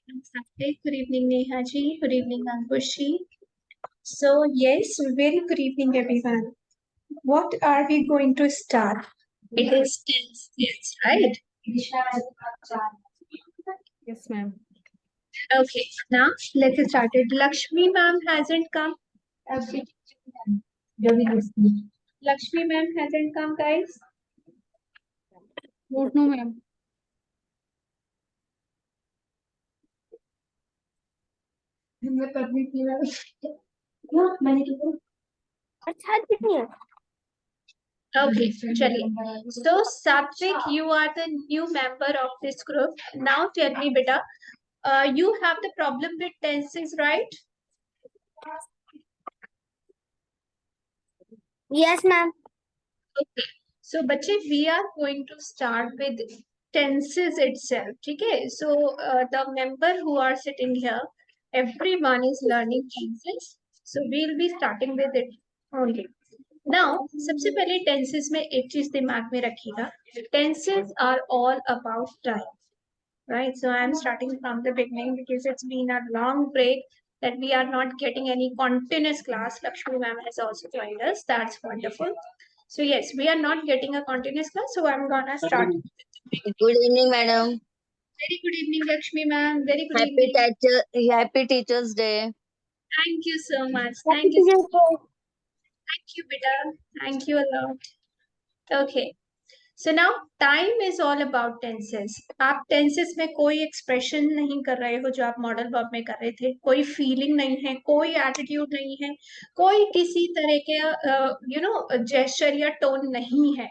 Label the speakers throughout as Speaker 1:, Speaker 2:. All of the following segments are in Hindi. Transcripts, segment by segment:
Speaker 1: Namaste. Good evening, Neha ji. Good evening, Ankush ji. So, yes, very good evening, everyone. What are we going to start? It is tense, right?
Speaker 2: Yes, ma'am.
Speaker 1: Okay, now let's get started. Lakshmi ma'am hasn't come. Lakshmi ma'am hasn't come, guys.
Speaker 2: Don't know, ma'am.
Speaker 3: अच्छा नहीं है
Speaker 1: Okay, chaliye. So, Satvik, you are the new member of this group. Now tell me, beta, you have the problem with tenses, right?
Speaker 3: Yes ma'am
Speaker 1: Okay. So, बच्चे, we are going to start with tenses itself. ठीक है? So, the member who are sitting here, everyone is learning tenses. So, we'll be starting with it only. Now, सबसे पहले tenses में एक चीज दिमाग में रखिएगा. Tenses are all about time. Right, so I'm starting from the beginning because it's been a long break that we are not getting any continuous class. Lakshmi ma'am has also joined us. That's wonderful. So yes, we are not getting a continuous class, so I'm gonna start.
Speaker 3: Good evening madam
Speaker 1: Very good evening, Lakshmi ma'am. Very good
Speaker 3: happy
Speaker 1: evening.
Speaker 3: Happy teachers day
Speaker 1: Thank you so much. Thank you. Thank you, beta. Thank you a lot. Okay. So now time is all about tenses. आप tenses में कोई expression नहीं कर रहे हो जो आप model verb में कर रहे थे, कोई feeling नहीं है, कोई attitude नहीं है, कोई किसी तरह के gesture या tone नहीं है.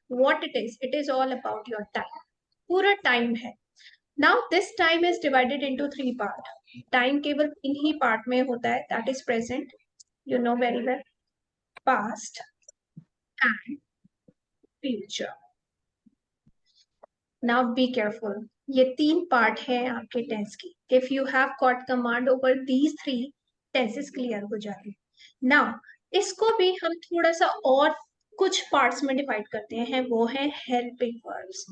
Speaker 1: What it is all about your time. पूरा time है. Now this time is divided into three parts. Time केवल तीन ही part में होता है. That is present. You know very well. Past and future. Now be careful. ये तीन पार्ट है आपके टेंस की. If you have got command over these three, tenses clear हो जाएंगे. Now इसको भी हम थोड़ा सा और कुछ पार्ट्स में डिवाइड करते हैं. वो है हेल्पिंग वर्ब्स.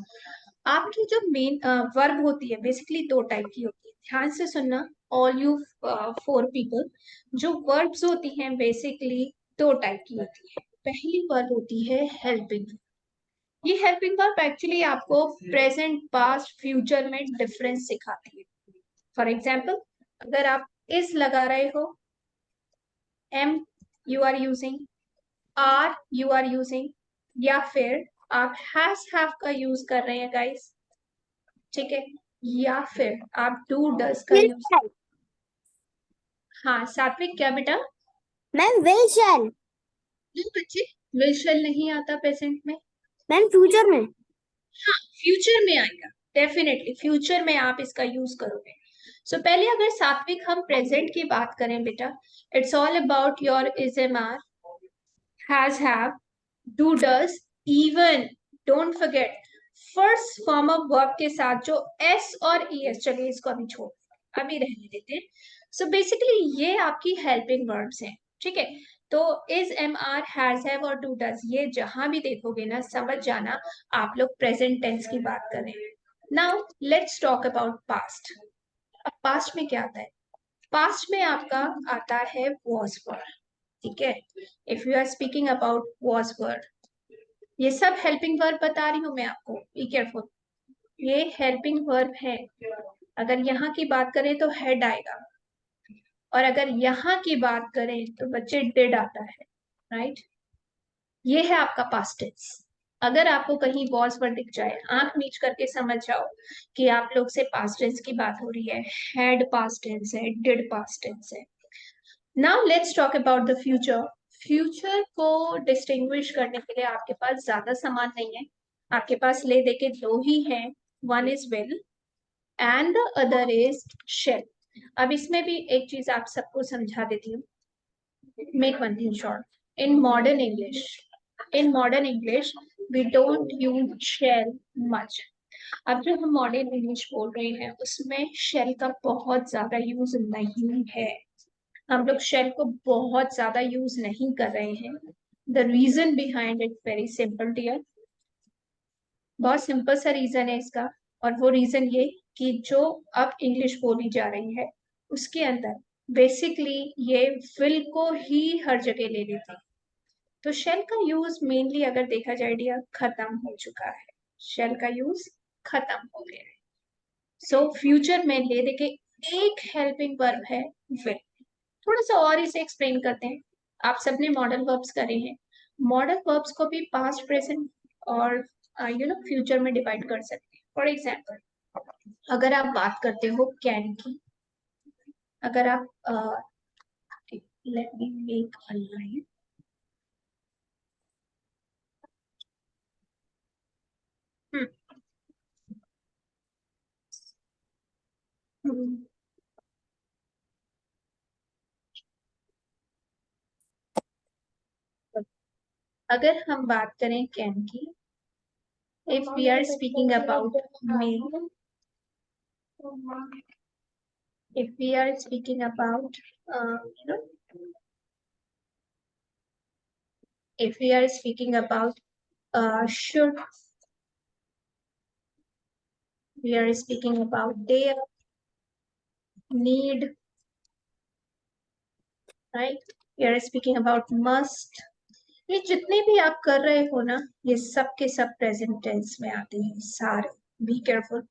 Speaker 1: आपकी जो मेन वर्ब होती है बेसिकली दो टाइप की होती है. ध्यान से सुनना ऑल यू 4 people. जो वर्ब्स होती हैं बेसिकली दो टाइप की होती है. पहली वर्ब होती है हेल्पिंग. ये हेल्पिंग वर्ब एक्चुअली आपको प्रेजेंट पास्ट फ्यूचर में डिफरेंस सिखाती है. फॉर एग्जाम्पल, अगर आप इज लगा रहे हो, am you are using, are you are using, या फिर आप हैव का यूज कर रहे हैं गाइस. ठीक है, या फिर आप डू डज का यूज. हाँ सात्विक, क्या बेटा?
Speaker 3: मैम विल शैल
Speaker 1: नहीं बच्चे, विल शैल नहीं आता प्रेजेंट में.
Speaker 3: मैम फ्यूचर में
Speaker 1: हाँ, फ्यूचर में आएगा. डेफिनेटली फ्यूचर में आप इसका यूज करोगे. सो पहले अगर सात्विक हम प्रेजेंट की बात करें बेटा, it's all about your is am are, has have, do does, even. Don't forget first form of verb के साथ जो एस और ई एस. चलिए इसको अभी छोड़, अभी रहने देते हैं. सो बेसिकली ये आपकी हेल्पिंग वर्ब्स हैं. ठीक है, तो is am are has have और डू डज ये जहां भी देखोगे ना समझ जाना आप लोग प्रेजेंट टेंस की बात कर रहे हैं. Now let's talk about past. अब पास्ट में क्या आता है? पास्ट में आपका आता है वॉज वर्ड. ठीक है, if you are speaking about was word, ये सब हेल्पिंग वर्ब बता रही हूं मैं आपको. बी केयरफुल, ये हेल्पिंग वर्ब है. अगर यहाँ की बात करें तो हेड आएगा, और अगर यहाँ की बात करें तो बच्चे डिड आता है. राइट, ये है आपका पास्ट टेंस. अगर आपको कहीं वॉज वर्ड दिख जाए, आंख नीच करके समझ जाओ कि आप लोग से पास्ट टेंस की बात हो रही है. हैड पास्ट टेंस है, डिड पास्ट टेंस है. Now let's talk about the future. Future को डिस्टिंग्विश करने के लिए आपके पास ज्यादा सामान नहीं है. आपके पास ले दे के दो ही है. One is will and the other is shall. अब इसमें भी एक चीज आप सबको समझा देती हूँ. Make one thing short. In modern English we don't use shall much. अब जो हम मॉडर्न इंग्लिश बोल रहे हैं उसमें शेल का बहुत ज्यादा यूज नहीं है. हम लोग शेल को बहुत ज्यादा यूज नहीं कर रहे हैं. The reason behind it very simple dear. बहुत सिंपल सा रीजन है इसका, और वो रीजन ये कि जो अब इंग्लिश बोली जा रही है उसके अंदर बेसिकली ये विल को ही हर जगह ले लेती है। तो शेल का यूज मेनली अगर देखा जाए डियर खत्म हो चुका है, शेल का यूज खत्म हो गया है। सो फ्यूचर में ले दे के एक हेल्पिंग वर्ब है विल। थोड़ा सा और इसे एक्सप्लेन करते हैं। आप सबने मॉडल वर्ब्स करे हैं, मॉडल वर्ब्स को भी पास्ट प्रेजेंट और फ्यूचर में डिवाइड कर सकते हैं। फॉर एग्जाम्पल अगर आप बात करते हो कैन की, अगर आप let me make a line, अगर हम बात करें कैन की, if we are speaking about me, if we are speaking about you know if we are speaking about should, we are speaking about dare, need, right, we are speaking about must, ये जितने भी आप कर रहे हो ना ये सब के सब प्रेजेंट टेंस में आते हैं सारे। बी केयरफुल,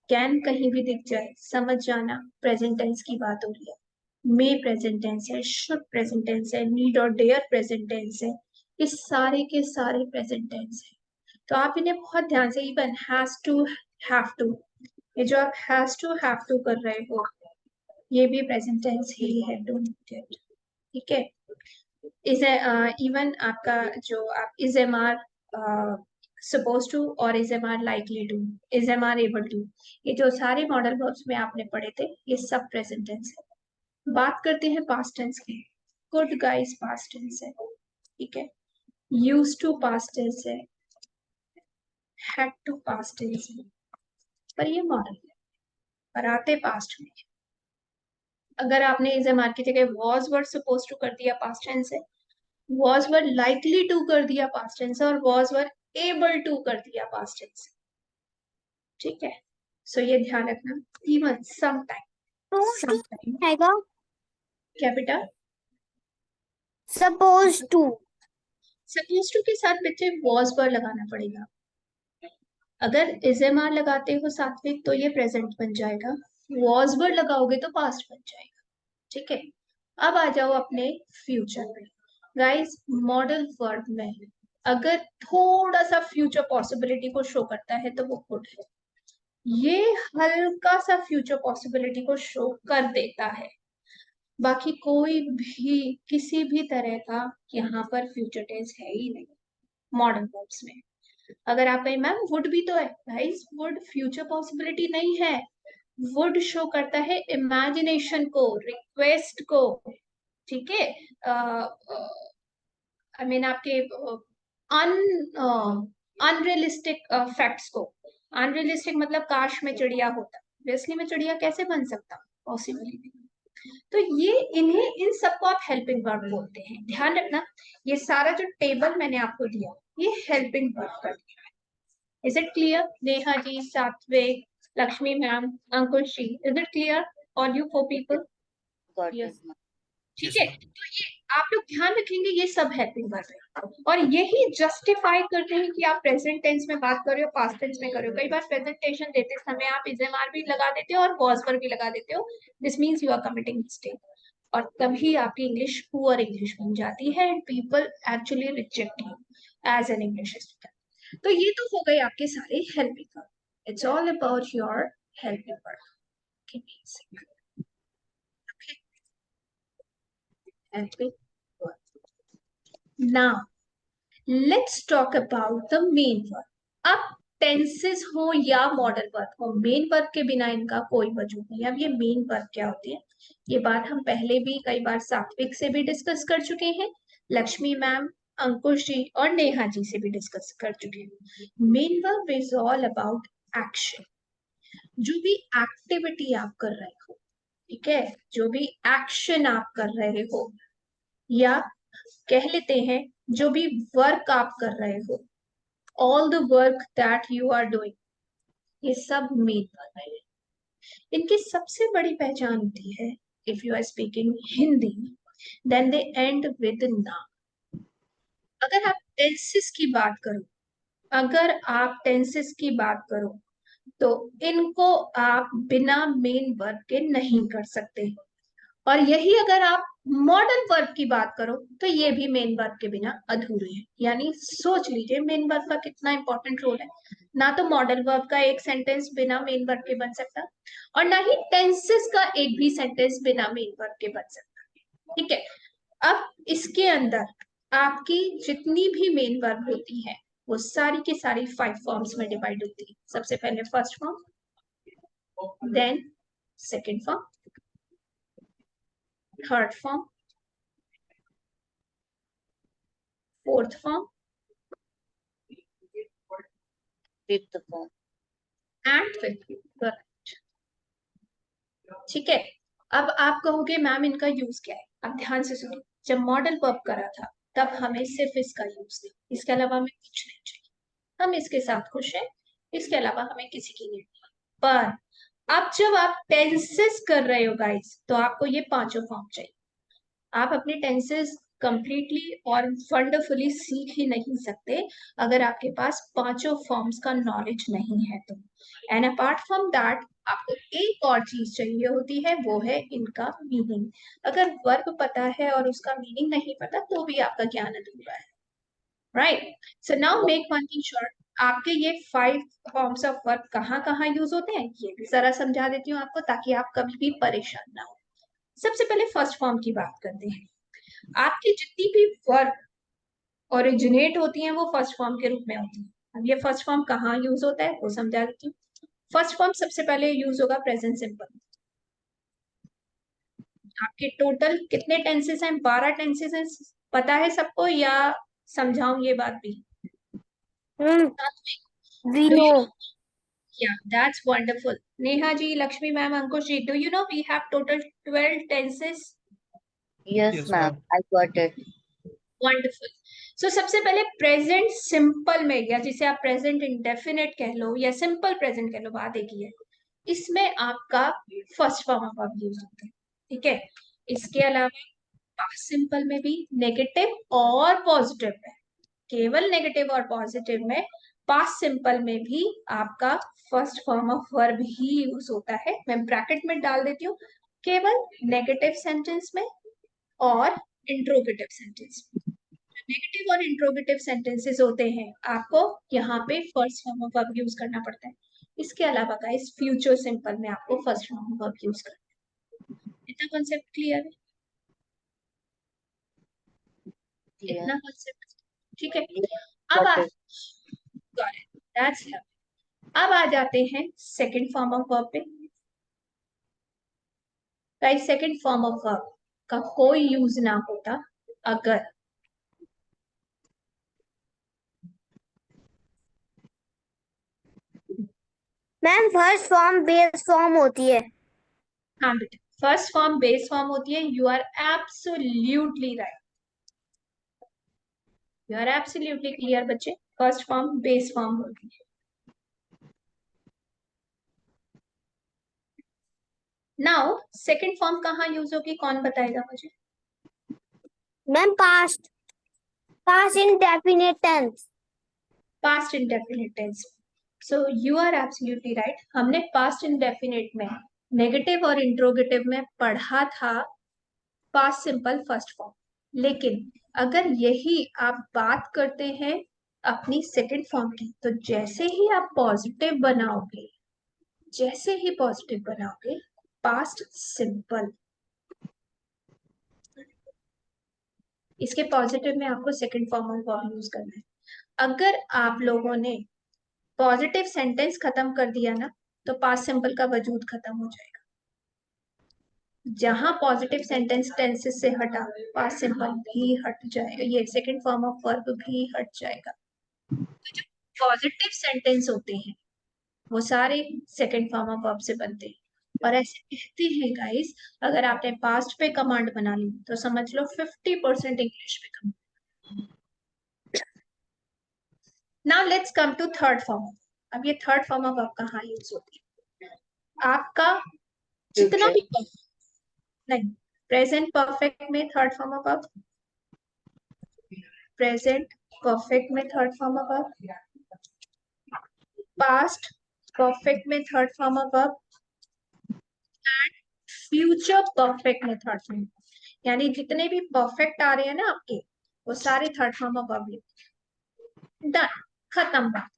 Speaker 1: कैन कहीं भी दिख जाए समझ जाना प्रेजेंट टेंस की बात हो रही है। मे प्रेजेंट टेंस है, शुड प्रेजेंट टेंस है, नीड और डेयर प्रेजेंट टेंस है, ये सारे के सारे प्रेजेंट टेंस है। तो आप इन्हें बहुत ध्यान से, even has to, have to, ये जो आप हैज टू हैव टू कर रहे हो ये भी प्रेजेंट टेंस ही है, डोंट गेट, ठीक है। इज इवन आपका जो आप is am are suppose to और is am are likely to, is am are able to, ये जो सारे मॉडल वर्ब्स में आपने पढ़े थे ये सब प्रेजेंट टेंस है। बात करते हैं पास्ट टेंस की, गुड गाइस पास्ट टेंस है, ठीक है, यूज टू पास्ट टेंस है, हैड टू पास्ट टेंस है, पर ये मॉडल है, पर आते पास्ट में। अगर आपने इज एम आर की जगह वॉज वर्ड सपोज टू कर दिया पास्ट टेंस है, वॉज वर लाइकली टू कर दिया पास्ट टेंस और वॉज वर एबल टू कर दिया पास्ट टेंस, ठीक है। सो ये ध्यान रखना, इवन समटाइम
Speaker 3: हैगा
Speaker 1: क्या बेटा,
Speaker 3: सपोज टू,
Speaker 1: सपोज टू के साथ बच्चे वॉज वर लगाना पड़ेगा। अगर इज एम आर लगाते हो सात्विक तो ये प्रेजेंट बन जाएगा, वॉज वर लगाओगे तो पास्ट बन जाएगा, ठीक है। अब आ जाओ अपने फ्यूचर में। गाइस मॉडल वर्ब में अगर थोड़ा सा फ्यूचर पॉसिबिलिटी को शो करता है तो वो गुड है, ये हल्का सा फ्यूचर पॉसिबिलिटी को शो कर देता है, बाकी कोई भी किसी भी तरह का यहाँ पर फ्यूचर टेंस है ही नहीं मॉडल वर्ब्स में। अगर आप कहें मैम वुड भी तो है, गाइस वुड फ्यूचर पॉसिबिलिटी नहीं है, वुड शो करता है इमेजिनेशन को, रिक्वेस्ट को, ठीक है, आई मीन आपके अन अनरियलिस्टिक फैक्ट्स को। अनरियलिस्टिक मतलब काश में चिड़िया होता, ऑब्वियसली में चिड़िया कैसे बन सकता, पॉसिबल ही नहीं। तो ये इन्हें इन सबको आप हेल्पिंग वर्ब बोलते हैं, ध्यान रखना। ये सारा जो टेबल मैंने आपको दिया ये हेल्पिंग वर्ब का दिया है। Is it clear Neha ji, Satvik, Lakshmi ma'am, Ankush ji, is it clear all you four people? ठीक है, तो ये आप लोग ध्यान रखेंगे ये सब हेल्पिंग वर्ब है और यही जस्टिफाई करते हैं कि आप प्रेजेंट टेंस में बात कर रहे हो पास्ट टेंस में कर रहे हो। कई बार प्रेजेंटेशन देते समय आप इज एम आर भी लगा देते हो और वॉज पर भी लगा देते हो, this means you are committing mistake और तभी आपकी इंग्लिश पुअर इंग्लिश बन जाती है and people actually reject you as an English student. तो ये तो हो गए आपके सारे helping verb, it's all about your helping verb के basic, helping verb. Now, let's talk about the main verb. अब टेंसेस हो या मॉडल वर्ब हो, मेन वर्ब के बिना इनका कोई वजूद नहीं। अब ये मेन वर्ब क्या होती है ये बात हम पहले भी कई बार सात्विक से भी डिस्कस कर चुके हैं, लक्ष्मी मैम, अंकुश जी और नेहा जी से भी डिस्कस कर चुके हैं। Main verb is all about action, जो भी एक्टिविटी आप कर रहे हो, ठीक है, जो भी एक्शन आप कर रहे हो या कह लेते हैं जो भी वर्क आप कर रहे हो, all the work that you are doing, ये सब मेन वर्ब है, इनकी सबसे बड़ी पहचान होती है, if you are speaking Hindi, then they end with ना। अगर आप टेंसेस की बात करो, अगर आप टेंसेस की बात करो तो इनको आप बिना मेन वर्ब के नहीं कर सकते। और यही अगर आप मॉडल वर्ब की बात करो तो ये भी मेन वर्ब के बिना अधूरे है। यानी सोच लीजिए मेन वर्ब का कितना इंपॉर्टेंट रोल है। ना तो मॉडल वर्ब का एक सेंटेंस बिना मेन वर्ब के बन सकता, और ना ही टेंसेस का एक भी सेंटेंस बिना मेन वर्ब के बन सकता। ठीक है, अब इसके अंदर आपकी जितनी भी मेन वर्ब होती है वो सारी की सारी 5 फॉर्म्स में डिवाइड होती है। सबसे पहले first form, then second form, third form, fourth form,
Speaker 3: fifth form.
Speaker 1: And fifth. ठीक है, अब आप कहोगे मैम इनका यूज क्या है। अब ध्यान से सुनिए, जब मॉडल वर्ब करा था तब हमें सिर्फ इसका यूज था, इसके अलावा हमें कुछ नहीं चाहिए। हम इसके साथ खुश हैं, इसके अलावा हमें किसी की नहीं। पर अब जब आप टेंसेस कर रहे हो गाइस, तो आपको ये पांचों फॉर्म चाहिए। आप अपने टेंसेस कंप्लीटली और वंडरफुली सीख ही नहीं सकते अगर आपके पास पांचों फॉर्म्स का नॉलेज नहीं है तो। एंड अपार्ट फ्रॉम दैट आपको एक और चीज चाहिए होती है, वो है इनका मीनिंग। अगर वर्ब पता है और उसका मीनिंग नहीं पता तो भी आपका ज्ञान अधूरा है। Right, so now make one thing sure, आपके ये 5 फॉर्म्स ऑफ वर्ब कहाँ कहाँ यूज होते हैं ये भी जरा समझा देती हूँ आपको, ताकि आप कभी भी परेशान ना हो। सबसे पहले फर्स्ट फॉर्म की बात करते हैं। आपकी जितनी भी वर्ब ओरिजिनेट होती हैं वो फर्स्ट फॉर्म के रूप में होती है। अब ये फर्स्ट फॉर्म कहाँ यूज होता है वो समझा देती हूँ। फर्स्ट फॉर्म सबसे पहले यूज होगा प्रेजेंट सिंपल। आपके टोटल कितने टेंसेस हैं? 12 टेंसेस हैं, पता है सबको या समझाऊं ये बात भी?
Speaker 3: We
Speaker 1: do
Speaker 3: know.
Speaker 1: You? Yeah, that's wonderful. Neha ji, Lakshmi ma'am, Ankush ji, do you know we have total 12 tenses?
Speaker 3: Yes
Speaker 2: Yes,
Speaker 3: मैम,
Speaker 2: ma'am.
Speaker 3: I got it.
Speaker 1: Wonderful. So सबसे पहले प्रेजेंट सिंपल में, या जिसे आप प्रेजेंट इंडेफिनिट कह लो या सिंपल प्रेजेंट कह लो, बात एक ही है। इसमें आपका first form of verb use होता है। ठीक है, इसके अलावा पास्ट सिंपल में भी नेगेटिव और पॉजिटिव में, केवल नेगेटिव और पॉजिटिव में, पास्ट सिंपल में भी आपका first form of verb he use होता है। मैं ब्रैकेट में डाल देती हूँ, केवल नेगेटिव सेंटेंस में और इंट्रोगेटिव सेंटेंस में। नेगेटिव और इंट्रोगेटिव सेंटेंसेस होते हैं, आपको यहाँ पे first form of verb use करना पड़ता है। इसके अलावा गाइस फ्यूचर सिंपल में आपको first form of verb use करना है। इतना कॉन्सेप्ट क्लियर है? इतना कॉन्सेप्ट ठीक है। अब
Speaker 3: गॉट इट।
Speaker 1: दैट्स अब आ जाते हैं सेकंड फॉर्म ऑफ वर्ब पे। Guys second form of verb का कोई यूज ना होता अगर
Speaker 3: ma'am first form base form होती है।
Speaker 1: हाँ बेटा, फर्स्ट फॉर्म बेस फॉर्म होती है। You are absolutely right, you are absolutely clear बच्चे, फर्स्ट फॉर्म बेस फॉर्म होती है। नाउ सेकंड फॉर्म कहाँ यूज होगी, कौन बताएगा मुझे?
Speaker 3: Ma'am past, past indefinite tense.
Speaker 1: Past indefinite tense. So you are absolutely right, हमने पास्ट इंडेफिनिट में नेगेटिव और इंट्रोगेटिव में पढ़ा था पास्ट सिंपल फर्स्ट फॉर्म। लेकिन अगर यही आप बात करते हैं अपनी सेकंड फॉर्म की, तो जैसे ही आप पॉजिटिव बनाओगे, जैसे ही पॉजिटिव बनाओगे पास्ट सिंपल, इसके पॉजिटिव में आपको second form of verb use करना है। अगर आप लोगों ने पॉजिटिव सेंटेंस खत्म कर दिया ना, तो पास्ट सिंपल का वजूद खत्म हो जाएगा। जहां पॉजिटिव सेंटेंस टेंसेस से हटा, पास्ट सिंपल भी हट जाएगा, ये सेकंड फॉर्म ऑफ वर्ब भी हट जाएगा। तो जो पॉजिटिव सेंटेंस होते हैं वो सारे सेकंड फॉर्म ऑफ वर्ब से बनते हैं। और ऐसे कहते हैं गाइस, अगर आपने पास्ट पे कमांड बना ली तो समझ लो 50% इंग्लिश पे command. Now let's come to third form. अब ये थर्ड फॉर्म ऑफ वर्ब कहाँ यूज होती है? आपका जितना
Speaker 2: Future.
Speaker 1: भी नहीं, प्रेजेंट परफेक्ट में third form of verb, present perfect में third form of verb, past perfect में third form of verb, future perfect में थर्ड फॉर्म। यानी जितने भी परफेक्ट आ रहे हैं ना आपके, वो सारे third form of verb. Done, खत्म बात।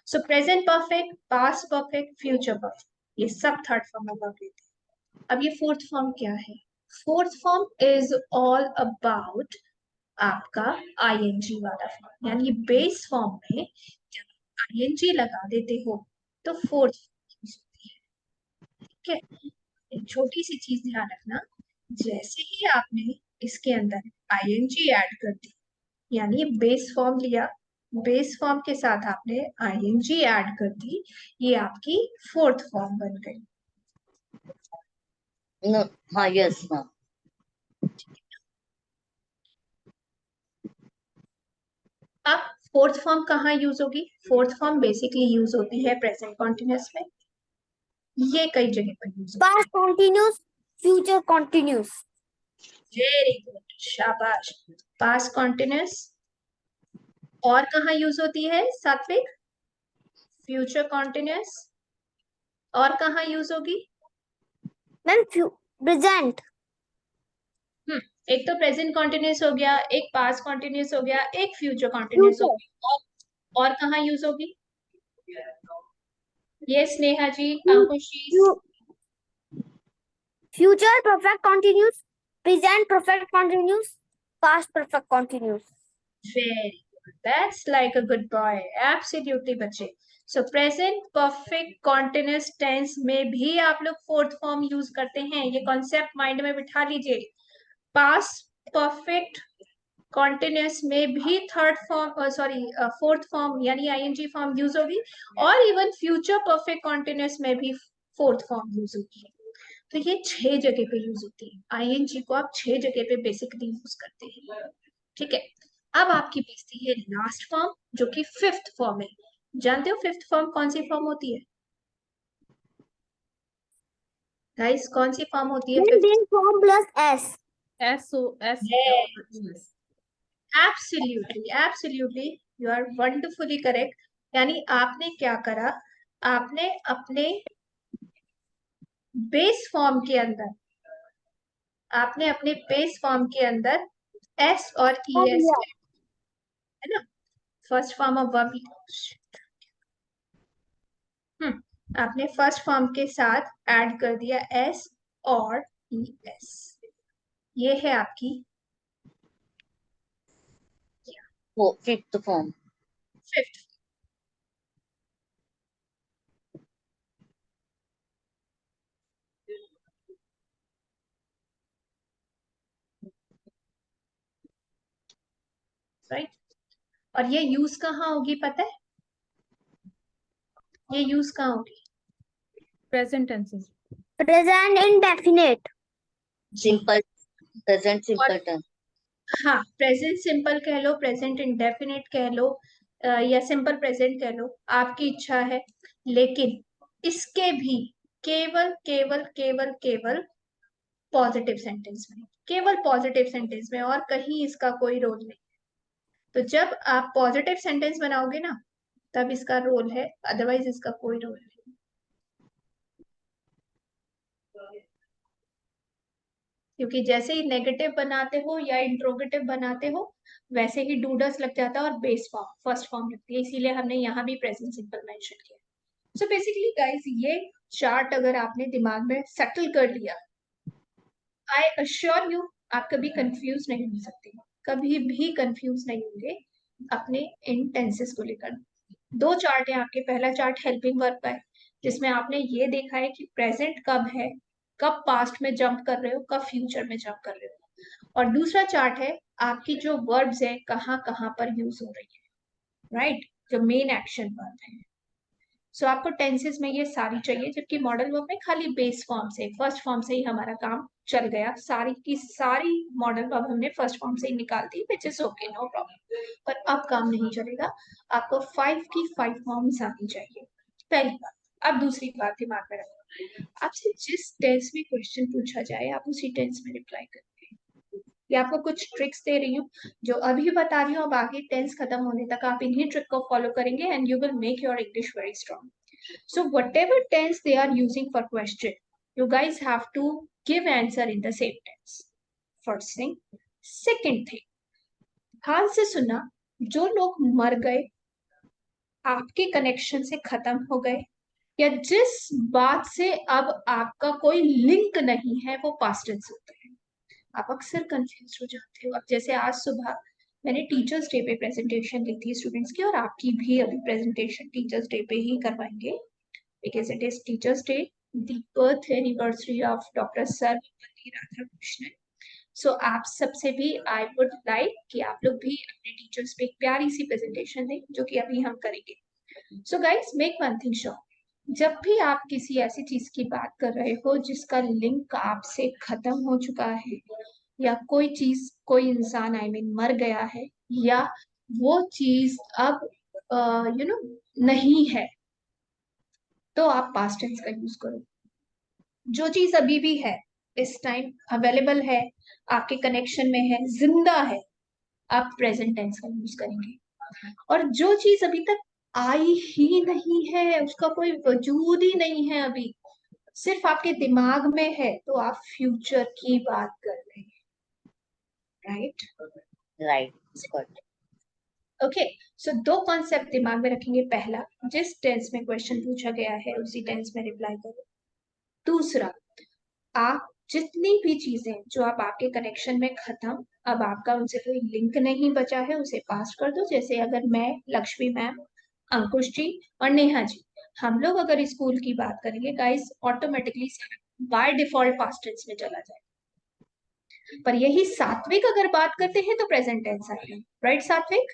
Speaker 1: सो present perfect, past perfect, future perfect, ये सब थर्ड फॉर्म ऑफ वर्ब लेते हैं। अब ये फोर्थ फॉर्म क्या है? Fourth form is all about आपका आईएनजी वाला फॉर्म। यानी बेस फॉर्म में जब आईएनजी लगा देते हो तो फोर्थ फॉर्म होती है। ठीक है, एक छोटी सी चीज ध्यान रखना, जैसे ही आपने इसके अंदर आईएनजी ऐड कर दी, यानी बेस फॉर्म लिया, बेस फॉर्म के साथ आपने आईएनजी ऐड कर दी, ये आपकी फोर्थ फॉर्म बन गई।
Speaker 2: No. हाँ, yes, हाँ.
Speaker 1: अब फोर्थ फॉर्म कहाँ यूज होगी? फोर्थ फॉर्म बेसिकली यूज होती है प्रेजेंट कॉन्टिन्यूअस में। ये कई जगह पर यूज होती
Speaker 3: Past continuous, future continuous.
Speaker 1: है। वेरी गुड, शाबाश। Past continuous. और कहाँ यूज होती है सात्विक? Future continuous. और कहाँ यूज होगी?
Speaker 3: Ma'am, present.
Speaker 1: एक तो प्रेजेंट कॉन्टिन्यूअस हो गया, एक पास्ट कॉन्टिन्यूअस हो गया, एक फ्यूचर कॉन्टिन्यूअस हो
Speaker 3: Future.
Speaker 1: गया। और कहाँ यूज होगी? ये स्नेहा जी,
Speaker 3: Fu-
Speaker 1: Ankush ji.
Speaker 3: fu- Future perfect continuous. Present perfect continuous. Past perfect continuous.
Speaker 1: Very good, that's like a good boy, absolutely बच्चे। So present perfect continuous tense में भी आप लोग फोर्थ फॉर्म यूज करते हैं, ये कॉन्सेप्ट माइंड में बिठा लीजिए। पास्ट परफेक्ट कॉन्टिन्यूअस में भी third form, sorry, fourth form यानी आईएनजी फॉर्म यूज होगी, और इवन फ्यूचर परफेक्ट कॉन्टिन्यूअस में भी फोर्थ फॉर्म यूज होगी। तो ये 6 जगह पे यूज होती है। आईएनजी को आप 6 जगह पे बेसिकली यूज करते हैं। ठीक है, अब आपकी बचती है लास्ट फॉर्म, जो कि फिफ्थ फॉर्म है। जानते हो फिफ्थ फॉर्म कौन सी फॉर्म होती है गाइस? कौन सी फॉर्म होती है
Speaker 3: Then
Speaker 1: fifth?
Speaker 3: being form plus S.
Speaker 4: S-O-S-L-E-S.
Speaker 1: Absolutely, absolutely, you are wonderfully correct. यानी आपने क्या करा, आपने अपने बेस फॉर्म के अंदर, आपने अपने बेस फॉर्म के अंदर एस और ई एस, है ना, फर्स्ट फॉर्म ऑफ वर्ब। आपने फर्स्ट फॉर्म के साथ ऐड कर दिया एस और ई एस। ये है आपकी
Speaker 2: Oh, fifth form.
Speaker 1: Fifth. Right, और ये यूज कहाँ होगी पता है? ये यूज कहाँ होगी?
Speaker 4: Present tenses.
Speaker 3: Present indefinite.
Speaker 2: Simple. Present
Speaker 1: और
Speaker 2: simple tense.
Speaker 1: हाँ, प्रेजेंट सिंपल कह लो, प्रेजेंट इंडेफिनिट कह लो, या सिंपल प्रेजेंट कह लो, आपकी इच्छा है। लेकिन इसके भी केवल केवल केवल केवल पॉजिटिव सेंटेंस में, केवल पॉजिटिव सेंटेंस में, और कहीं इसका कोई रोल नहीं। तो जब आप पॉजिटिव सेंटेंस बनाओगे ना, तब इसका रोल है, अदरवाइज इसका कोई रोल नहीं। क्योंकि जैसे ही नेगेटिव बनाते हो या इंट्रोगेटिव बनाते हो, वैसे ही डूडस लग जाता है और बेस फॉर्म, फर्स्ट फॉर्म लगती है। इसीलिए हमने यहाँ भी प्रेजेंट सिंपल मेंशन किया। सो बेसिकली गाइस, ये चार्ट अगर आपने दिमाग में सेटल कर लिया, आई अश्योर यू, आप कभी कंफ्यूज नहीं हो सकते, कभी भी कंफ्यूज नहीं होंगे अपने इन टेंसेस को लेकर। 2 चार्ट है आपके। पहला चार्ट हेल्पिंग वर्ब का है, जिसमें आपने ये देखा है कि प्रेजेंट कब है, कब पास्ट में जंप कर रहे हो, कब फ्यूचर में जंप कर रहे हो। और दूसरा चार्ट है आपकी जो वर्ब्स है कहाँ कहाँ पर यूज हो रही है, राइट, जो मेन एक्शन वर्ब है। सो आपको टेंसेस में ये सारी चाहिए, जबकि मॉडल वर्ब में खाली बेस फॉर्म से, फर्स्ट फॉर्म से ही हमारा काम चल गया। सारी की सारी मॉडल वर्ब हमने फर्स्ट फॉर्म से ही निकाल दी, which is okay, no problem. पर अब काम नहीं चलेगा, आपको 5 की 5 फॉर्म्स आनी चाहिए, पहली बात। अब दूसरी बात दिमाग में रखो, आपसे जिस टेंस में क्वेश्चन पूछा जाए आप उसी टेंस में रिप्लाई करते हैं। ये आपको कुछ ट्रिक्स दे रही हूँ जो अभी बता रही हूँ, अब आगे टेंस खत्म होने तक आप इन्हीं ट्रिक को फॉलो करेंगे and you will make your English very strong. So whatever tense they are using for question, you guys have to give answer in the same tense. First thing. Second thing, ध्यान से सुना, जो लोग मर गए, आपके कनेक्शन से खत्म हो गए, या जिस बात से अब आपका कोई लिंक नहीं है, वो पास्ट टेंस होता है. आप अक्सर कंफ्यूज हो जाते हो. अब जैसे आज सुबह मैंने टीचर्स डे पे प्रेजेंटेशन दी थी स्टूडेंट्स की, और आपकी भी अभी प्रेजेंटेशन टीचर्स डे पे ही करवाएंगे because it is Teachers Day, the birth anniversary of Dr. Sarvapalli Radhakrishnan. So आप सबसे भी I would like कि आप लोग भी अपने टीचर्स पे एक प्यारी सी प्रेजेंटेशन दें, जो कि अभी हम करेंगे. So guys, make one thing sure, जब भी आप किसी ऐसी चीज की बात कर रहे हो जिसका लिंक आपसे खत्म हो चुका है, या कोई चीज, कोई इंसान मर गया है, या वो चीज अब नहीं है, तो आप पास्ट टेंस का यूज करो. जो चीज अभी भी है, इस टाइम अवेलेबल है, आपके कनेक्शन में है, जिंदा है, आप प्रेजेंट टेंस का यूज करेंगे. और जो चीज अभी तक आई ही नहीं है, उसका कोई वजूद ही नहीं है, अभी सिर्फ आपके दिमाग में है, तो आप फ्यूचर की बात कर रहे हैं. Right?
Speaker 2: Right. Got it.
Speaker 1: Okay. So दो कॉन्सेप्ट दिमाग में रखेंगे. पहला, जिस टेंस में क्वेश्चन पूछा गया है उसी टेंस में रिप्लाई करो. दूसरा, आप जितनी भी चीजें जो अब आपके कनेक्शन में खत्म, अब आपका उनसे कोई लिंक नहीं बचा है, उसे पास कर दो. जैसे अगर मैं, लक्ष्मी मैम, अंकुश जी और नेहा जी, हम लोग अगर स्कूल की बात करेंगे guys, automatically by default past tense में चला जाए. पर यही सात्विक अगर बात करते हैं तो प्रेजेंट टेंस आएगा. राइट सात्विक?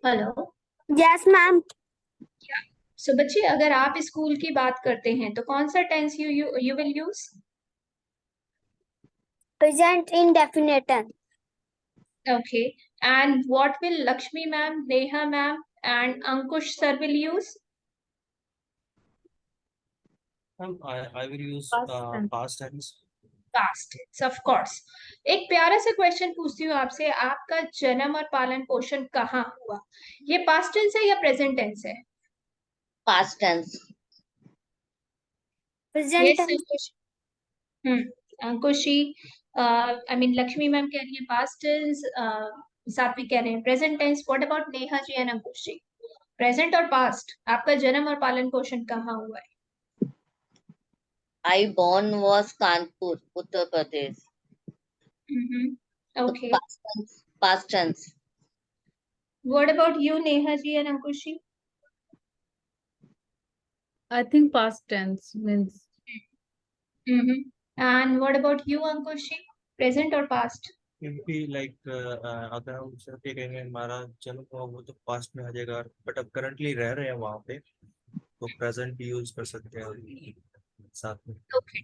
Speaker 1: हेलो.
Speaker 3: Yes, ma'am.
Speaker 1: सो बच्चे, अगर आप स्कूल की बात करते हैं तो कौन सा tense you will use?
Speaker 3: Present indefinite tense.
Speaker 1: Okay. And what will Lakshmi ma'am, Neha ma'am, and Ankush sir will use?
Speaker 5: I will use
Speaker 4: Past tense.
Speaker 5: past tense.
Speaker 1: Past tense, of course. एक प्यारा सा क्वेश्चन पूछती हूँ आपसे, आपका जन्म और पालन पोषण कहाँ हुआ? ये पास्ट टेंस है या प्रेजेंट टेंस है?
Speaker 2: Past tense.
Speaker 3: Present
Speaker 1: Yes,
Speaker 3: tense.
Speaker 1: Ankush. Ankush ji, Lakshmi ma'am कह रही है पास्ट टेंस, सात्विक कह रहे हैं present tense. What about Neha ji and Ankush ji? Present और पास्ट, आपका जन्म और पालन पोषण कहाँ हुआ है?
Speaker 2: I born was Kanpur, Uttar Pradesh. So
Speaker 1: Okay.
Speaker 2: past tense. Past tense.
Speaker 1: What about you, Neha ji and Ankush ji?
Speaker 4: I think past tense means
Speaker 1: And what about you, Ankush ji? Present or past?
Speaker 5: क्योंकि अगर हम सिर्फ ये कहेंगे हमारा जन्म हुआ वो तो पास्ट में आ जाएगा, बट अब करंटली रह रहे हैं वहां पे, तो प्रेजेंट भी यूज कर सकते हैं साथ में.
Speaker 1: Okay.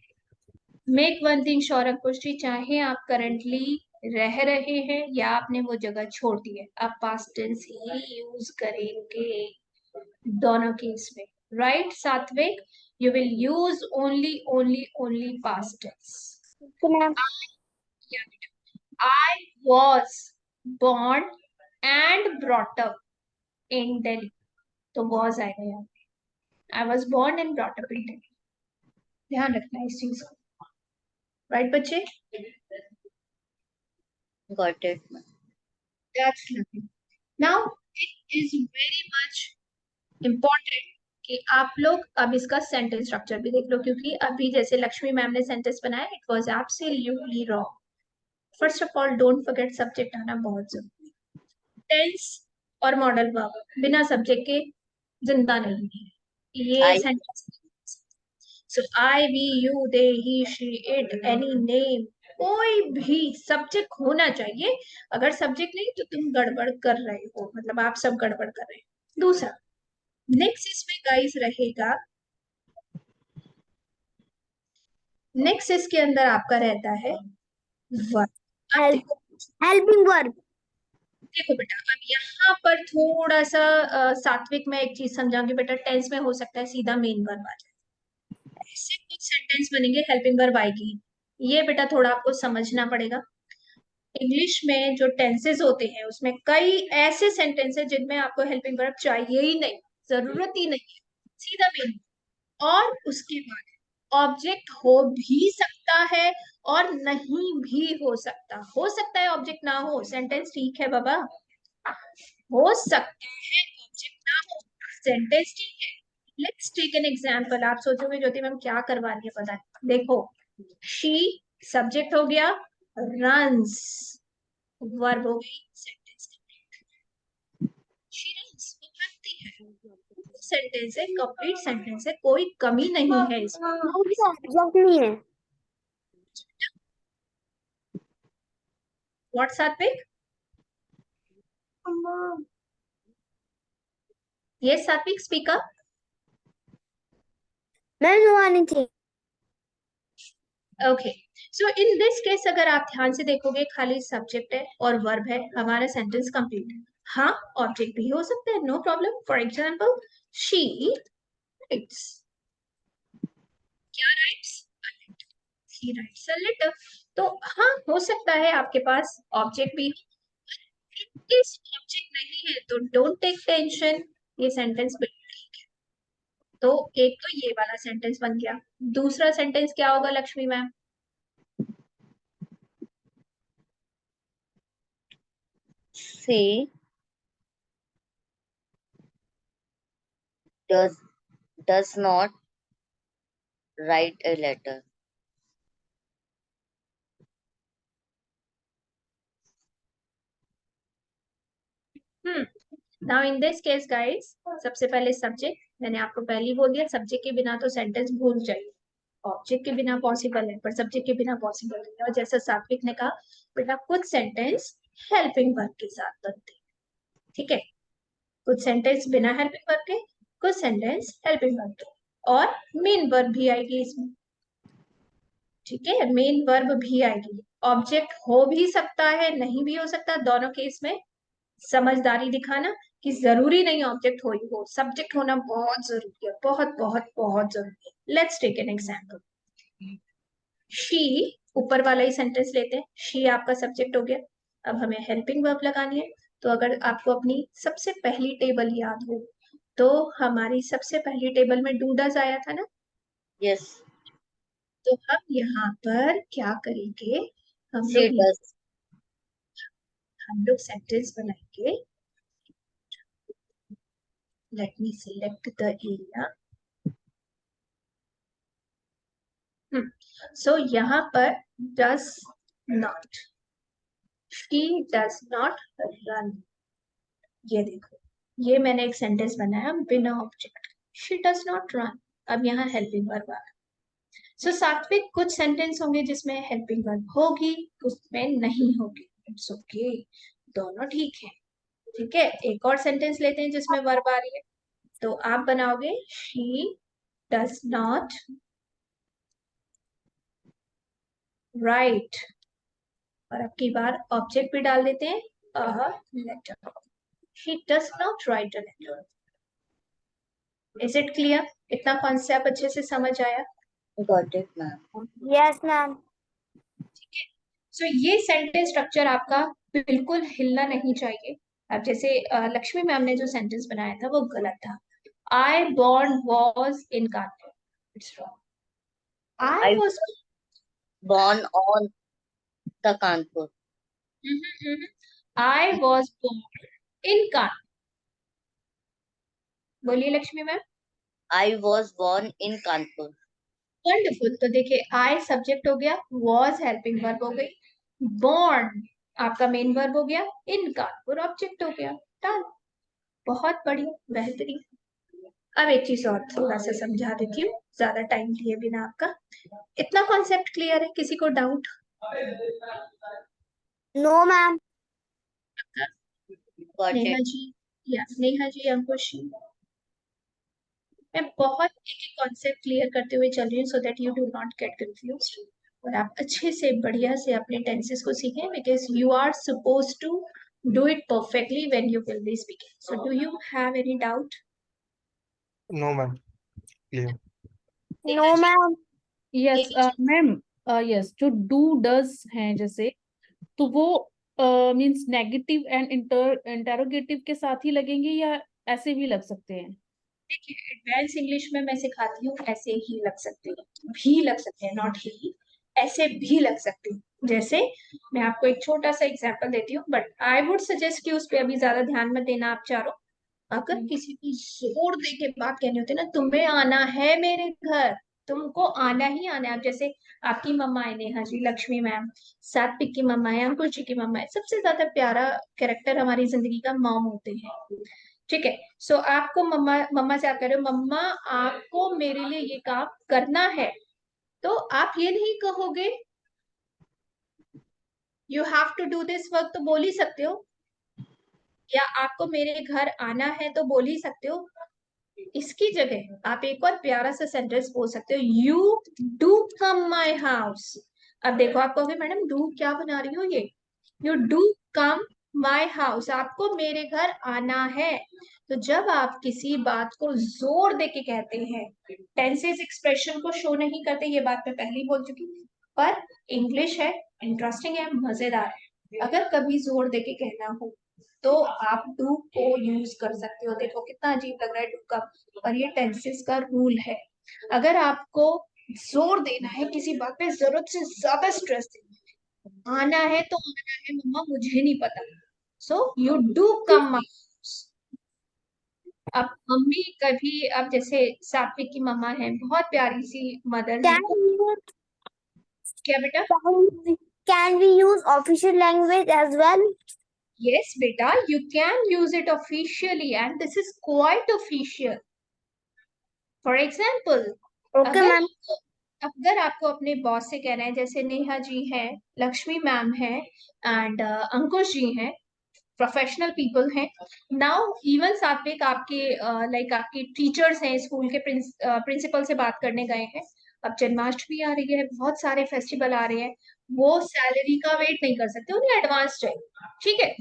Speaker 1: Make one thing sure, अंकुश जी, चाहे आप करंटली रह रहे हैं या आपने वो जगह छोड़ दी है, आप पास्ट टेंस ही यूज करेंगे दोनों केस में. राइट सात्विक? You will use only past tense.
Speaker 3: Okay, ma'am.
Speaker 1: I was born and brought up in Delhi. तो was आएगा यहाँ पे. I was born and brought up in Delhi. ध्यान रखना इस चीज को. राइट बच्चे?
Speaker 2: Got it.
Speaker 1: That's nothing. Now it is very much important कि आप लोग अब इसका सेंटेंस स्ट्रक्चर भी देख लो, क्योंकि अभी जैसे लक्ष्मी मैम ने सेंटेंस बनाया, it was absolutely wrong. First of all, don't forget subject आना बहुत जरूरी है. टेंस और मॉडल वर्ब बिना सब्जेक्ट के जिंदा नहीं है. ये sentence. So I, we, you, they, he, she, it, any, name, कोई भी सब्जेक्ट होना चाहिए. अगर सब्जेक्ट नहीं तो तुम गड़बड़ कर रहे हो, मतलब आप सब गड़बड़ कर रहे हो. दूसरा, नेक्स्ट इसमें गाइस रहेगा, नेक्स्ट इसके अंदर आपका रहता है वर्ब.
Speaker 3: Helping verb.
Speaker 1: देखो बेटा, अब यहाँ पर थोड़ा सा सात्विक में एक चीज समझाऊंगी बेटा। टेंस में हो सकता है सीधा मेन वर्ब आ जाए, ऐसे कुछ सेंटेंस बनेंगे हेल्पिंग वर्ब आएगी। ये बेटा थोड़ा आपको समझना पड़ेगा। इंग्लिश में जो टेंसेस होते हैं उसमें कई ऐसे सेंटेंस है जिनमें आपको हेल्पिंग वर्ब चाहिए ही नहीं, जरूरत ही नहीं है, सीधा मेन। और उसके बाद ऑब्जेक्ट हो भी सकता है और नहीं भी हो सकता है ऑब्जेक्ट ना हो, सेंटेंस ठीक है बाबा, हो सकता है ऑब्जेक्ट ना हो, सेंटेंस ठीक है। Let's take an example. आप सोचोगे ज्योति मैम क्या करवा रही है, पता है, देखो, शी सब्जेक्ट हो गया, रन्स वर्ब हो गई, सेंटेंस कंप्लीट। शी रन्स, वो भागती है, सेंटेंस है, कंप्लीट सेंटेंस है, कोई कमी नहीं है इसमें।
Speaker 3: ऑब्जेक्ट नहीं है।
Speaker 1: व्हाट सात्विक? ये सात्विक स्पीकर।
Speaker 3: मैं know anything.
Speaker 1: Okay, so in this case अगर आप ध्यान से देखोगे खाली सब्जेक्ट है और वर्ब है, हमारा सेंटेंस कंप्लीट है। हाँ, ऑब्जेक्ट भी हो सकता है, no problem. For example, she writes, क्या writes? She writes a letter. तो हाँ, हो सकता है आपके पास ऑब्जेक्ट भी हो, इस ऑब्जेक्ट नहीं है तो डोंट टेक टेंशन, ये सेंटेंस बिल्कुल ठीक है। तो एक तो ये वाला सेंटेंस बन गया। दूसरा सेंटेंस क्या होगा Lakshmi ma'am?
Speaker 2: She does not write a letter.
Speaker 1: Now in this case guys, सबसे पहले सब्जेक्ट, मैंने आपको पहले ही बोल दिया सब्जेक्ट के बिना तो सेंटेंस भूल जाइए। ऑब्जेक्ट के बिना पॉसिबल है पर सब्जेक्ट के बिना पॉसिबल नहीं है। और जैसा सात्विक ने कहा, बेटा कुछ सेंटेंस हेल्पिंग वर्ब के साथ बनते हैं, ठीक है? कुछ सेंटेंस बिना हेल्पिंग वर्ब के, कुछ सेंटेंस हेल्पिंग वर्ब के, और मेन वर्ब भी आएगी इसमें, ठीक है? मेन वर्ब भी आएगी। ऑब्जेक्ट हो भी सकता है, नहीं भी हो सकता, दोनों केस में समझदारी दिखाना कि जरूरी नहीं ऑब्जेक्ट हो ही हो, सब्जेक्ट होना बहुत जरूरी है, बहुत बहुत बहुत जरूरी है। Let's take an example. She, ऊपर वाला ही सेंटेंस लेते हैं, शी आपका सब्जेक्ट हो गया। अब हमें हेल्पिंग वर्ब लगानी है। तो अगर आपको अपनी सबसे पहली टेबल याद हो, तो हमारी सबसे पहली टेबल में डू डज आया था ना।
Speaker 2: Yes,
Speaker 1: तो हम यहाँ पर क्या करेंगे, हम
Speaker 2: she
Speaker 1: लोग
Speaker 2: does.
Speaker 1: सेंटेंस बनाएंगे। Let me select the area. So यहाँ पर does not, she does not run, ये देखो, ये मैंने एक सेंटेंस बनाया बिना object, she does not run. अब यहाँ हेल्पिंग वर्ब आ रहा। सो सात्विक, कुछ सेंटेंस होंगे जिसमें हेल्पिंग वर्ब होगी, उसमें नहीं होगी, इट्स ओके, दोनों ठीक है, ठीक है? एक और सेंटेंस लेते हैं जिसमें वर्ब आ रही है। तो आप बनाओगे शी डज नॉट राइट, और अब की बार ऑब्जेक्ट भी डाल देते हैं, a letter. She does not write a letter. Is it clear? इतना कॉन्सेप्ट अच्छे से समझ आया?
Speaker 2: Got it, ma'am.
Speaker 3: Yes ma'am.
Speaker 1: ठीक है, सो ये सेंटेंस स्ट्रक्चर आपका बिल्कुल हिलना नहीं चाहिए। अब जैसे लक्ष्मी मैम ने जो सेंटेंस बनाया था वो गलत था। I born was in Kanpur, it's wrong. I
Speaker 2: I
Speaker 1: was,
Speaker 2: born on the Kanpur.
Speaker 1: I was born in Kanpur. बोलिए Lakshmi ma'am.
Speaker 2: I was born in Kanpur.
Speaker 1: Wonderful, तो देखिए आई सब्जेक्ट हो गया, वॉज हेल्पिंग वर्ब हो गई, बॉर्न आपका मेन वर्ब हो गया, इन कानपुर ऑब्जेक्ट हो गया, डन। बहुत बढ़िया, बेहतरीन। अब एक चीज और थोड़ा सा समझा देती हूँ, ज्यादा टाइम लिए बिना आपका। इतना कॉन्सेप्ट क्लियर है? किसी को doubt?
Speaker 3: No ma'am.
Speaker 2: Got
Speaker 1: Neha
Speaker 2: it.
Speaker 1: Ji, या नेहा जी, अंकुश जी, मैं बहुत एक एक कॉन्सेप्ट क्लियर करते हुए चल रही हूँ, so that you do not gate confused, और आप अच्छे से बढ़िया से अपने टेंसेस को सीखें, because you are suppose to Do it perfectly when you will be speaking. So do you have any doubt?
Speaker 5: No, ma'am. Clear.
Speaker 3: No, ma'am.
Speaker 4: yes ma'am yes जो डू डज हैं जैसे तो वो मींस नेगेटिव एंड इंटरोगेटिव के साथ ही लगेंगे या ऐसे भी लग सकते हैं?
Speaker 1: देखिए, एडवांस इंग्लिश में मैं सिखाती हूँ, ऐसे ही लग सकते हैं, भी लग सकते हैं, नॉट ही, ऐसे भी लग सकते हैं। जैसे मैं आपको एक छोटा सा एग्जांपल देती हूँ, बट आई वुड सजेस्ट कि उस पर अभी ज्यादा ध्यान मत देना आप चारों। अगर किसी को जोर दे के बात कहनी होती है ना, तुम्हें आना है मेरे घर, तुमको आना ही आना है। अब जैसे आपकी मम्मा है नेहा जी, लक्ष्मी मैम, सात्विक की मम्मा है, अंकुश जी की मम्मा है, सबसे ज्यादा प्यारा कैरेक्टर हमारी जिंदगी का मॉम होते हैं। ठीक है, सो आपको मम्मा मम्मा से आप कह रहे हो मम्मा आपको मेरे लिए ये काम करना है, तो आप ये नहीं कहोगे you have to do this work, तो बोल ही सकते हो, या आपको मेरे घर आना है तो बोल ही सकते हो। इसकी जगह आप एक और प्यारा सा सेंटेंस बोल सकते हो, you do come my house. अब देखो, आप कहोगे मैडम डू क्या बना रही हो ये, you do come my house, आपको मेरे घर आना है। तो जब आप किसी बात को जोर दे के कहते हैं, टेंसेस एक्सप्रेशन को शो नहीं करते, ये बात मैं पहले ही बोल चुकी हूँ, पर इंग्लिश है, इंटरेस्टिंग है, मजेदार है। अगर कभी जोर दे के कहना हो तो आप डू को यूज कर सकते हो। देखो कितना अजीब लग रहा है डू का, और ये टेंसेस का रूल है। अगर आपको जोर देना है किसी बात पे, जरूरत से ज्यादा स्ट्रेस देना है, आना है तो आना है मम्मा, मुझे नहीं पता, सो यू डू कम। अब मम्मी कभी, अब जैसे सात्विक की मम्मा है, बहुत प्यारी सी मदर है, क्या बेटा?
Speaker 3: Can we use official language as well?
Speaker 1: Yes, beta, you can use it officially and this is quite official. For example,
Speaker 3: Okay,
Speaker 1: अगर
Speaker 3: ma'am.
Speaker 1: अगर आपको अपने बॉस से कहना है, जैसे नेहा जी है, लक्ष्मी मैम है, एंड अंकुश जी हैं, प्रोफेशनल पीपल हैं। नाउ इवन सात्विक आपके लाइक आपके टीचर्स हैं, स्कूल के प्रिंसिपल से बात करने गए हैं। अब जन्माष्टमी आ रही है, बहुत सारे फेस्टिवल आ रहे हैं, वो सैलरी का वेट नहीं कर सकते, उन्हें एडवांस चाहिए। ठीक है,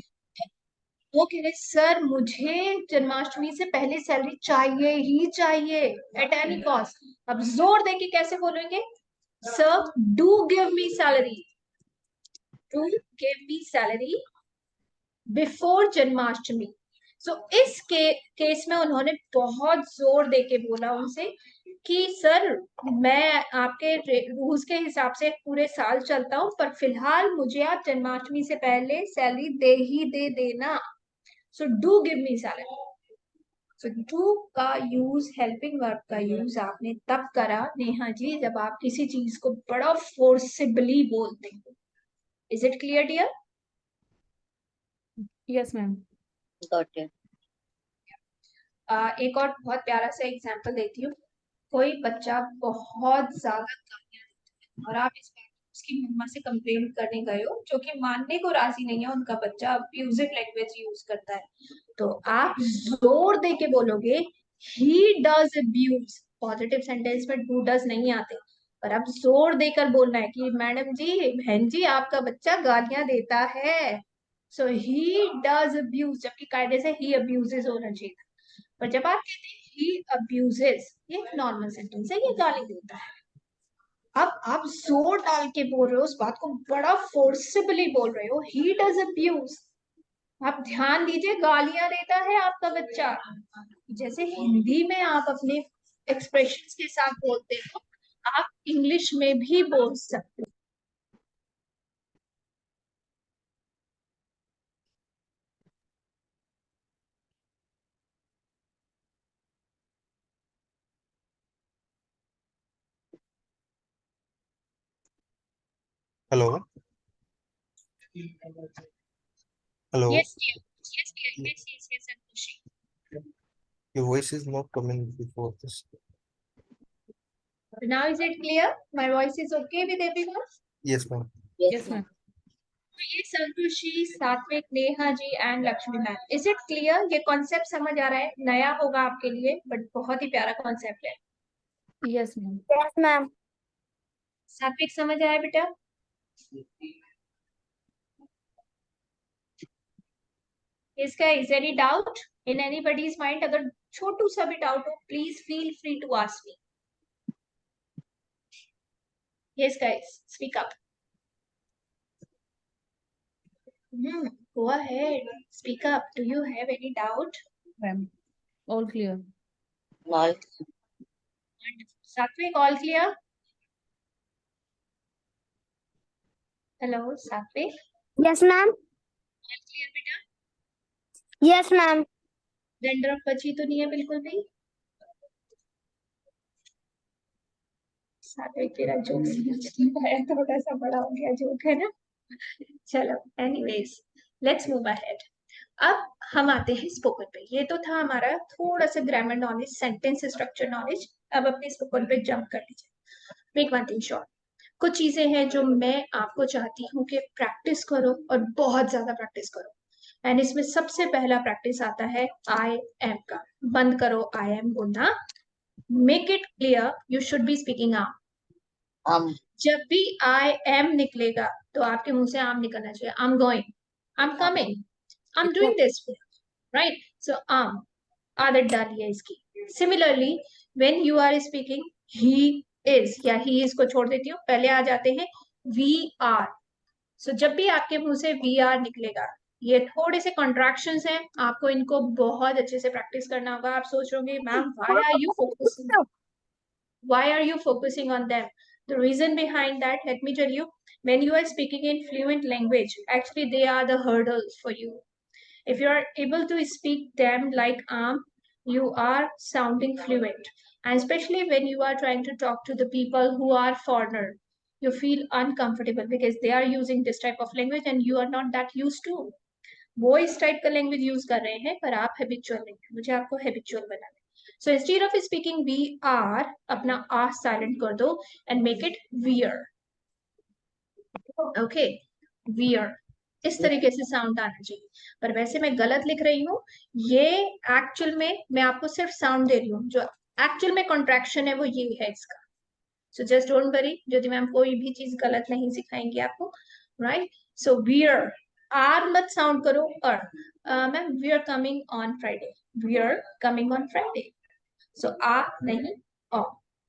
Speaker 1: वो कह रहे सर मुझे जन्माष्टमी से पहले सैलरी चाहिए ही चाहिए एट एनी कॉस्ट। अब जोर देके कैसे बोलेंगे, sir do give me salary, do give me salary before Janmashtami. So इस केस में उन्होंने बहुत जोर देके बोला उनसे कि सर मैं आपके रूल्स के हिसाब से पूरे साल चलता हूँ, पर फिलहाल मुझे आप जन्माष्टमी से पहले सैलरी दे ही दे देना, so do give me salary. So do का यूज, हेल्पिंग वर्ब का यूज आपने तब करा नेहा जी जब आप किसी चीज को बड़ा फोर्सिबली बोलते हो। Is it clear dear?
Speaker 4: Yes ma'am.
Speaker 2: Got it.
Speaker 1: एक और बहुत प्यारा सा एग्जांपल देती हूँ। कोई बच्चा बहुत ज्यादा गालियां देता है और आप इस बात को उसकी मम्मा से कंप्लेन करने गए हो, जो कि मानने को राजी नहीं है, उनका बच्चा अब्यूजिव लैंग्वेज यूज करता है, तो आप जोर दे के बोलोगे he does abuse. Positive sentence में डू डज नहीं आते, पर अब जोर देकर बोलना है कि मैडम जी, बहन जी, आपका बच्चा गालियां देता है, सो ही डज अब्यूज, जबकि कायदे से ही अब्यूजेस होना चाहिए। पर जब आप कहते हैं ही अब्यूजेस, ये एक नॉर्मल सेंटेंस है, ये गाली देता है। अब आप जोर डाल के बोल रहे हो, उस बात को बड़ा फोर्सिबली बोल रहे हो, ही डज अब्यूज। आप ध्यान दीजिए, गालियां देता है आपका बच्चा। जैसे हिंदी में आप अपने एक्सप्रेशंस के साथ बोलते हो, आप इंग्लिश में भी बोल सकते हो।
Speaker 5: Hello. Hello.
Speaker 1: Yes, dear. Yes, dear. Yes, Ankushi.
Speaker 5: Your voice is not coming before this.
Speaker 1: Now is it clear? My voice is okay with everyone?
Speaker 5: Yes, ma'am.
Speaker 2: Yes,
Speaker 4: yes ma'am.
Speaker 1: तो ये Santoshi, Satvik, Neha ji and Lakshmi ma'am, is it clear? ये कॉन्सेप्ट समझ आ रहा है? नया होगा आपके लिए, बट बहुत ही प्यारा कॉन्सेप्ट है।
Speaker 4: Yes ma'am.
Speaker 3: Yes, ma'am.
Speaker 1: सात्विक समझ आया बेटा? Yes guys, any doubt in anybody's mind? अगर छोटू सा भी डाउट हो, please feel free to ask me. Yes guys, speak up. Go ahead, speak up. Do you have any doubt?
Speaker 4: Ma'am, all clear.
Speaker 2: Nice.
Speaker 1: Satvik, all clear? Hello, Satvik.
Speaker 3: Yes, ma'am.
Speaker 1: All clear बेटा?
Speaker 3: Yes, ma'am.
Speaker 1: डैंड्रफ बची तो नहीं है बिल्कुल भी? सात्विक तेरा जोक थोड़ा सा बड़ा हो गया जोक, है ना? चलो, एनीवेज लेट्स मूव अहेड. अब हम आते हैं स्पोकन पे. ये तो था हमारा थोड़ा सा grammar knowledge, sentence structure knowledge. अब अपने स्पोकन पे जंप कर लीजिए. मेक वन थिंग श्योर, कुछ चीजें हैं जो मैं आपको चाहती हूँ कि प्रैक्टिस करो और बहुत ज्यादा प्रैक्टिस करो. एंड इसमें सबसे पहला प्रैक्टिस आता है आई एम का. बंद करो आई एम बोलना. Make it clear, you should be speaking आम. जब भी आई एम निकलेगा तो आपके मुंह से आम निकलना चाहिए. I am going, I am coming, I am doing this, right? So am, आदत डालिए इसकी. Similarly when you are speaking he is या ही इज को छोड़ देती हूँ, पहले आ जाते हैं वी आर. सो जब भी आपके मुंह से वी आर निकलेगा, ये थोड़े से कॉन्ट्रैक्शंस हैं, आपको इनको बहुत अच्छे से प्रैक्टिस करना होगा. आप सोच रहे ma'am why are you focusing, why are you focusing on them? The reason behind that, let me tell you, when you are speaking in fluent language, actually they are the hurdles for you. If you are able to speak them like you are sounding fluent. And especially when you are trying to talk to the people who are foreigner, you feel uncomfortable because they are using this type of language and you are not that used to. वो इस टाइप का लैंग्वेज यूज कर रहे हैं पर आप हैबिचुअल नहीं है. मुझे आपको हैबिचुअल बनाना है. So instead of speaking we are, अपना R silent कर दो and make it we're. Okay, we're. इस तरीके से साउंड आना चाहिए. पर वैसे मैं गलत लिख रही हूँ. ये एक्चुअल में मैं आपको सिर्फ साउंड दे रही हूँ. जो एक्चुअल में कॉन्ट्रैक्शन है वो ये है इसका. So just don't worry, Jyoti ma'am कोई भी चीज गलत नहीं सिखाएंगे आपको, right? So we're, R मत साउंड करो अर. Ma'am we are coming on Friday, we are coming on Friday. So आ नहीं ओ,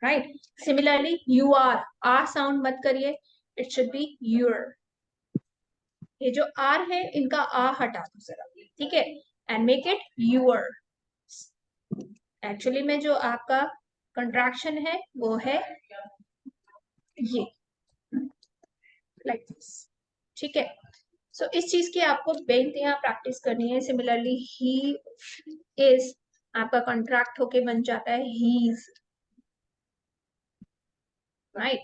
Speaker 1: right? Similarly you are, आ साउंड मत करिए, it should be your. ये जो आर है इनका आ हटा दो जरा, ठीक है? and make it your. Actually में जो आपका कंट्रैक्शन है वो है ये, लाइक दिस, ठीक है? सो इस चीज की आपको बेनतिहा प्रैक्टिस करनी है. सिमिलरली ही इज आपका कॉन्ट्रैक्ट होके बन जाता है हीज, राइट?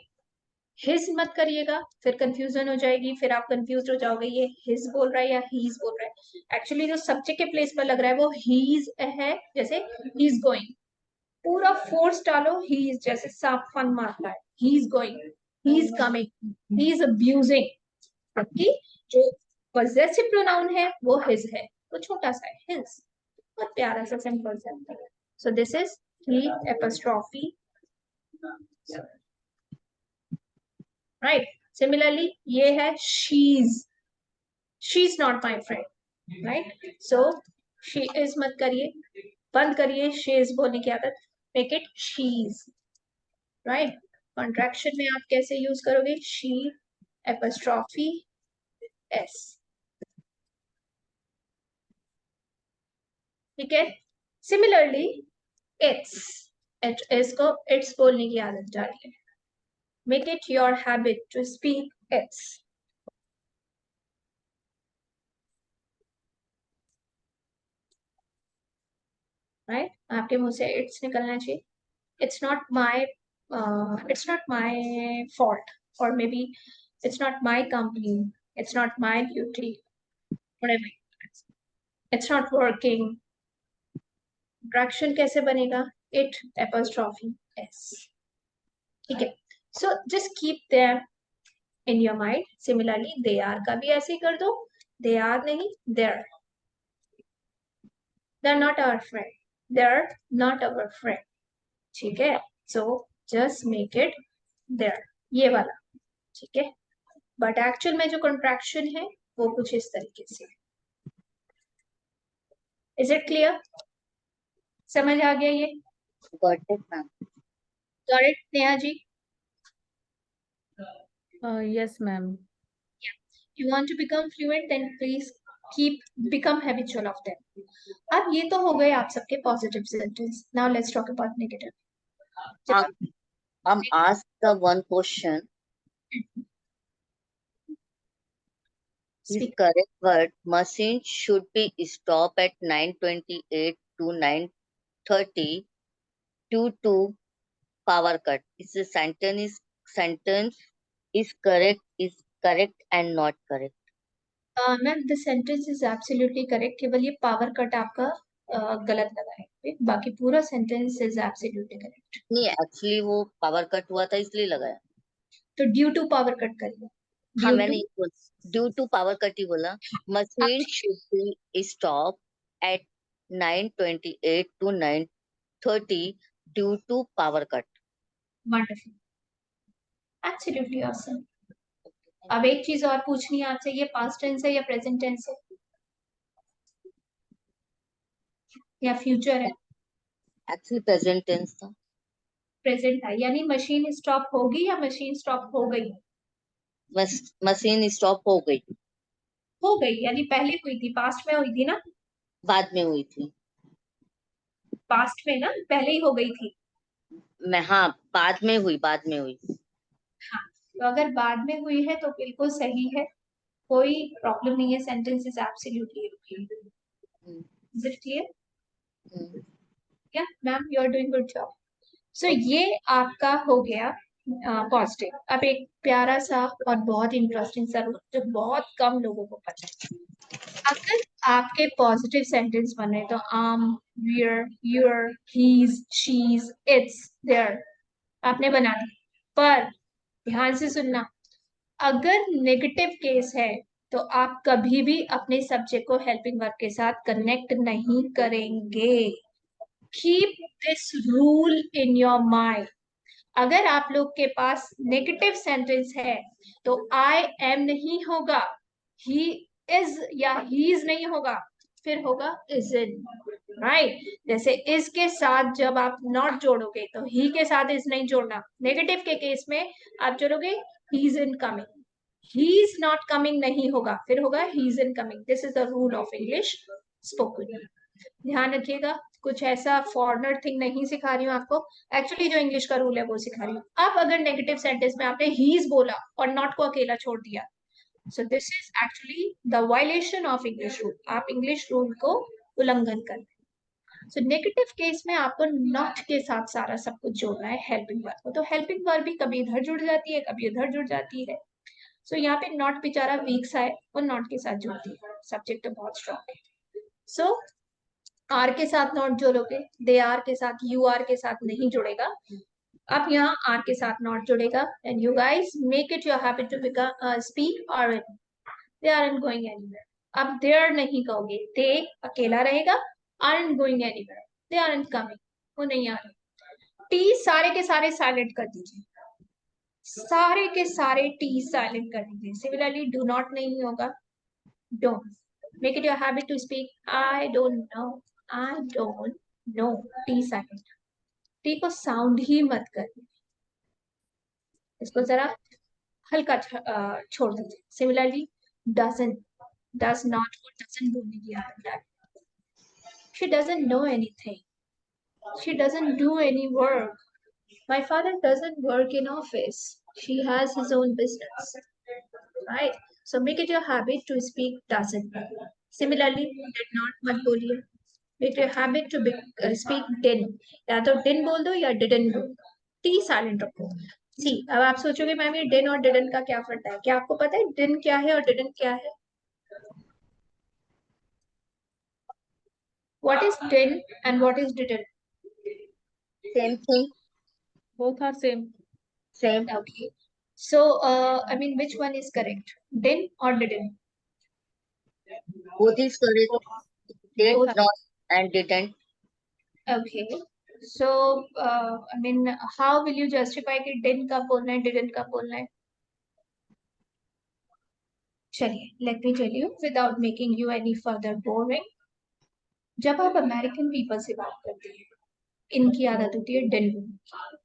Speaker 1: हिज मत करिएगा, फिर कंफ्यूजन हो जाएगी, फिर आप कंफ्यूज हो जाओगे ये हिज बोल रहा है या हीज बोल रहा है. एक्चुअली जो सब्जेक्ट के प्लेस पर लग रहा है वो हीज है. जैसे ही इज गोइंग, पूरा फोर्स डालो ही इज, जैसे सांप फन मारता है. He is going, he is coming, he is abusing. जबकि जो पॉजेसिव प्रोनाउन है वो हिज है, तो छोटा सा है हिज. बहुत प्यारा सा सिंपल सा. So this is he apostrophe, right? Similarly ये है शीज, she is not my friend, right? So she is मत करिए, बंद करिए शी इज बोलने की आदत. Make it शीज, right? कॉन्ट्रैक्शन में आप कैसे यूज करोगे? शी एपोस्ट्रोफी एस, ठीक है? सिमिलरली इट्स, इट्स को इट्स बोलने की आदत डालिए. Make it your habit to speak it's, right? आपके मुंह से इट्स निकलना चाहिए. इट्स नॉट माई फॉल्ट, और may be it's not my company, it's not my duty, whatever. It's not working. Contraction कैसे बनेगा? It apostrophe s, ठीक है? So just keep them in your mind. Similarly they are का भी ऐसे ही कर दो. They are नहीं, they're. They're not our friend, they're not our friend, ठीक है? So just make it there, ये वाला, ठीक है? बट एक्चुअल में जो कॉन्ट्रैक्शन है वो कुछ इस तरीके से. Is it clear? समझ आ गया ये?
Speaker 2: Got it, ma'am.
Speaker 1: Got it Neha ji?
Speaker 4: Yes, ma'am.
Speaker 1: You want to become fluent, then please become habitual of them. अब ये तो हो गए आप सबके positive sentence. Now let's talk about negative.
Speaker 2: I'm asked the one question. Is
Speaker 1: Speak.
Speaker 2: correct word machine should be stopped at 9:28 to 9:30 due to power cut. Is the sentence is correct and not correct.
Speaker 1: Ma'am the sentence is absolutely correct. केवल ये पावर कट आपका गलत लगा है. बाकी पूरा सेंटेंस इज एब्सोल्युटली करेक्ट.
Speaker 2: नहीं, एक्चुअली वो पावर कट हुआ था इसलिए लगाया.
Speaker 1: तो ड्यू टू पावर कट करिए.
Speaker 2: हाँ, मैंने ड्यू टू पावर कट ही बोला. Machine should be stop at 9:28 to 9:30 due to power cut.
Speaker 1: Wonderful. Absolutely awesome. अब एक चीज और पूछनी है आपसे, ये पास्ट टेंस है या प्रेजेंट टेंस है या फ्यूचर है?
Speaker 2: एक्चुअली प्रेजेंट टेंस था.
Speaker 1: प्रेजेंट है, यानी मशीन स्टॉप होगी या मशीन स्टॉप हो गई?
Speaker 2: मशीन स्टॉप हो गई.
Speaker 1: हो गई यानी पहले हुई थी, पास्ट में हुई थी ना?
Speaker 2: बाद में हुई थी.
Speaker 1: पास्ट में ना, पहले ही हो गई थी.
Speaker 2: हाँ, बाद में हुई.
Speaker 1: हाँ, तो अगर बाद में हुई है तो बिल्कुल सही है, कोई प्रॉब्लम नहीं है. Sentence is absolutely okay. Is it clear? या ma'am you are doing good job. So ये आपका हो गया पॉजिटिव. अब एक प्यारा सा और बहुत इंटरेस्टिंग सा रूल जो बहुत कम लोगों को पता है. अगर आपके पॉजिटिव सेंटेंस बने तो we're, you're, he's, she's, it's, they're आपने बना दी. पर ध्यान से सुनना, अगर नेगेटिव केस है तो आप कभी भी अपने सब्जेक्ट को हेल्पिंग वर्ब के साथ कनेक्ट नहीं करेंगे. Keep this rule in your mind. अगर आप लोग के पास नेगेटिव सेंटेंस है तो आई एम नहीं होगा, ही इज या हीज नहीं होगा, फिर होगा इज इन. राइट? जैसे इज के साथ जब आप नॉट जोड़ोगे तो ही के साथ इज नहीं जोड़ना. नेगेटिव के केस में आप जोड़ोगे he is in coming, he is not coming नहीं होगा, फिर होगा he is in coming. This is the rule of English spoken. ध्यान रखिएगा, कुछ ऐसा फॉरनर थिंग नहीं सिखा रही हूँ आपको. एक्चुअली जो इंग्लिश का रूल है वो सिखा रही हूँ. अब अगर नेगेटिव सेंटेंस में आपने हीज बोला और नॉट को अकेला छोड़ दिया, so this is actually the violation of English rule. आप इंग्लिश रूल को उल्लंघन कर रहे हैं. सो नेगेटिव केस में आपको नॉट के साथ सारा सब कुछ जोड़ना है हेल्पिंग वर्ब को. तो हेल्पिंग वर्ब भी कभी इधर जुड़ जाती है, कभी उधर जुड़ जाती है. सो यहाँ पे नॉट बेचारा वीक सा है, वो नॉट के साथ जुड़ती है. सब्जेक्ट तो बहुत स्ट्रॉन्ग है. सो आर के साथ नॉट जोड़ोगे, दे आर के साथ, यू आर के साथ नहीं जुड़ेगा. अब यहाँ आर के साथ नॉट जुड़ेगा. And you guys make it your habit to become speak are in. They aren't going anywhere. अब देयर नहीं कहोगे, दे अकेला रहेगा. Aren't going anywhere, they aren't coming, वो नहीं आ रहे. टी सारे के सारे साइलेंट कर दीजिए, सारे के सारे टी साइलेंट कर दीजिए. सिमिलरली डू नॉट नहीं होगा, don't. Make it your habit to speak I don't know, I don't know. T silent. T को साउंड ही मत करिए, इसको जरा हल्का छोड़ दीजिए. सिमिलरली doesn't, does not और doesn't बोलने की आदत है. She doesn't know anything. She doesn't do any work. My father doesn't work in office. She has his own business. Right? So make it your habit to speak doesn't. Similarly, did not मत बोलिए. Make it your habit to speak didn't. या तो didn't बोल दो या didn't बोल दो. T silent रखो. See, अब आप सोचोगे मैम ये didn't और didn't का क्या फर्क है? क्या आपको पता है didn't क्या है और didn't क्या है? What is didn't and what is didn't?
Speaker 2: Same thing.
Speaker 4: Both are same.
Speaker 2: Same.
Speaker 1: Okay. So, I mean, which one is correct? Didn't or didn't?
Speaker 2: Both is correct. Did
Speaker 1: Both.
Speaker 2: not and didn't.
Speaker 1: Okay. So, I mean, how will you justify कि didn't कब बोलना है, didn't कब बोलना है? चलिए, let me tell you without making you any further boring. जब आप अमेरिकन पीपल से बात करते हैं, इनकी आदत होती है डिल बोलने की।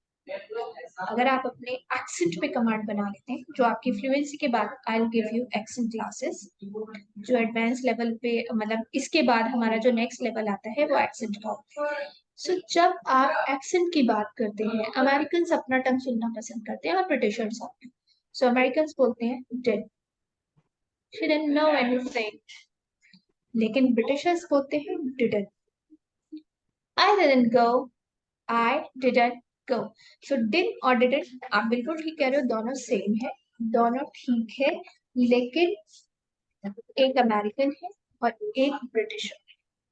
Speaker 1: अगर आप अपने एक्सेंट पे कमांड बना लेते हैं, जो आपकी फ्लुएंसी के बाद I will give you accent classes, जो एडवांस लेवल पे, मतलब इसके बाद हमारा जो नेक्स्ट लेवल आता है वो एक्सेंट का होता है। सो जब आप एक्सेंट की बात करते हैं, अमेरिकन अपना टंग सुनना पसंद करते हैं और ब्रिटिशर्स अपना। सो अमेरिकन बोलते हैं did, she didn't know anything, लेकिन ब्रिटिशर्स बोलते हैं didn't, I didn't go, I didn't go. So did और didn't आप बिल्कुल ठीक कह रहे हो, दोनों सेम है, दोनों ठीक है, लेकिन एक अमेरिकन है और एक ब्रिटिश है।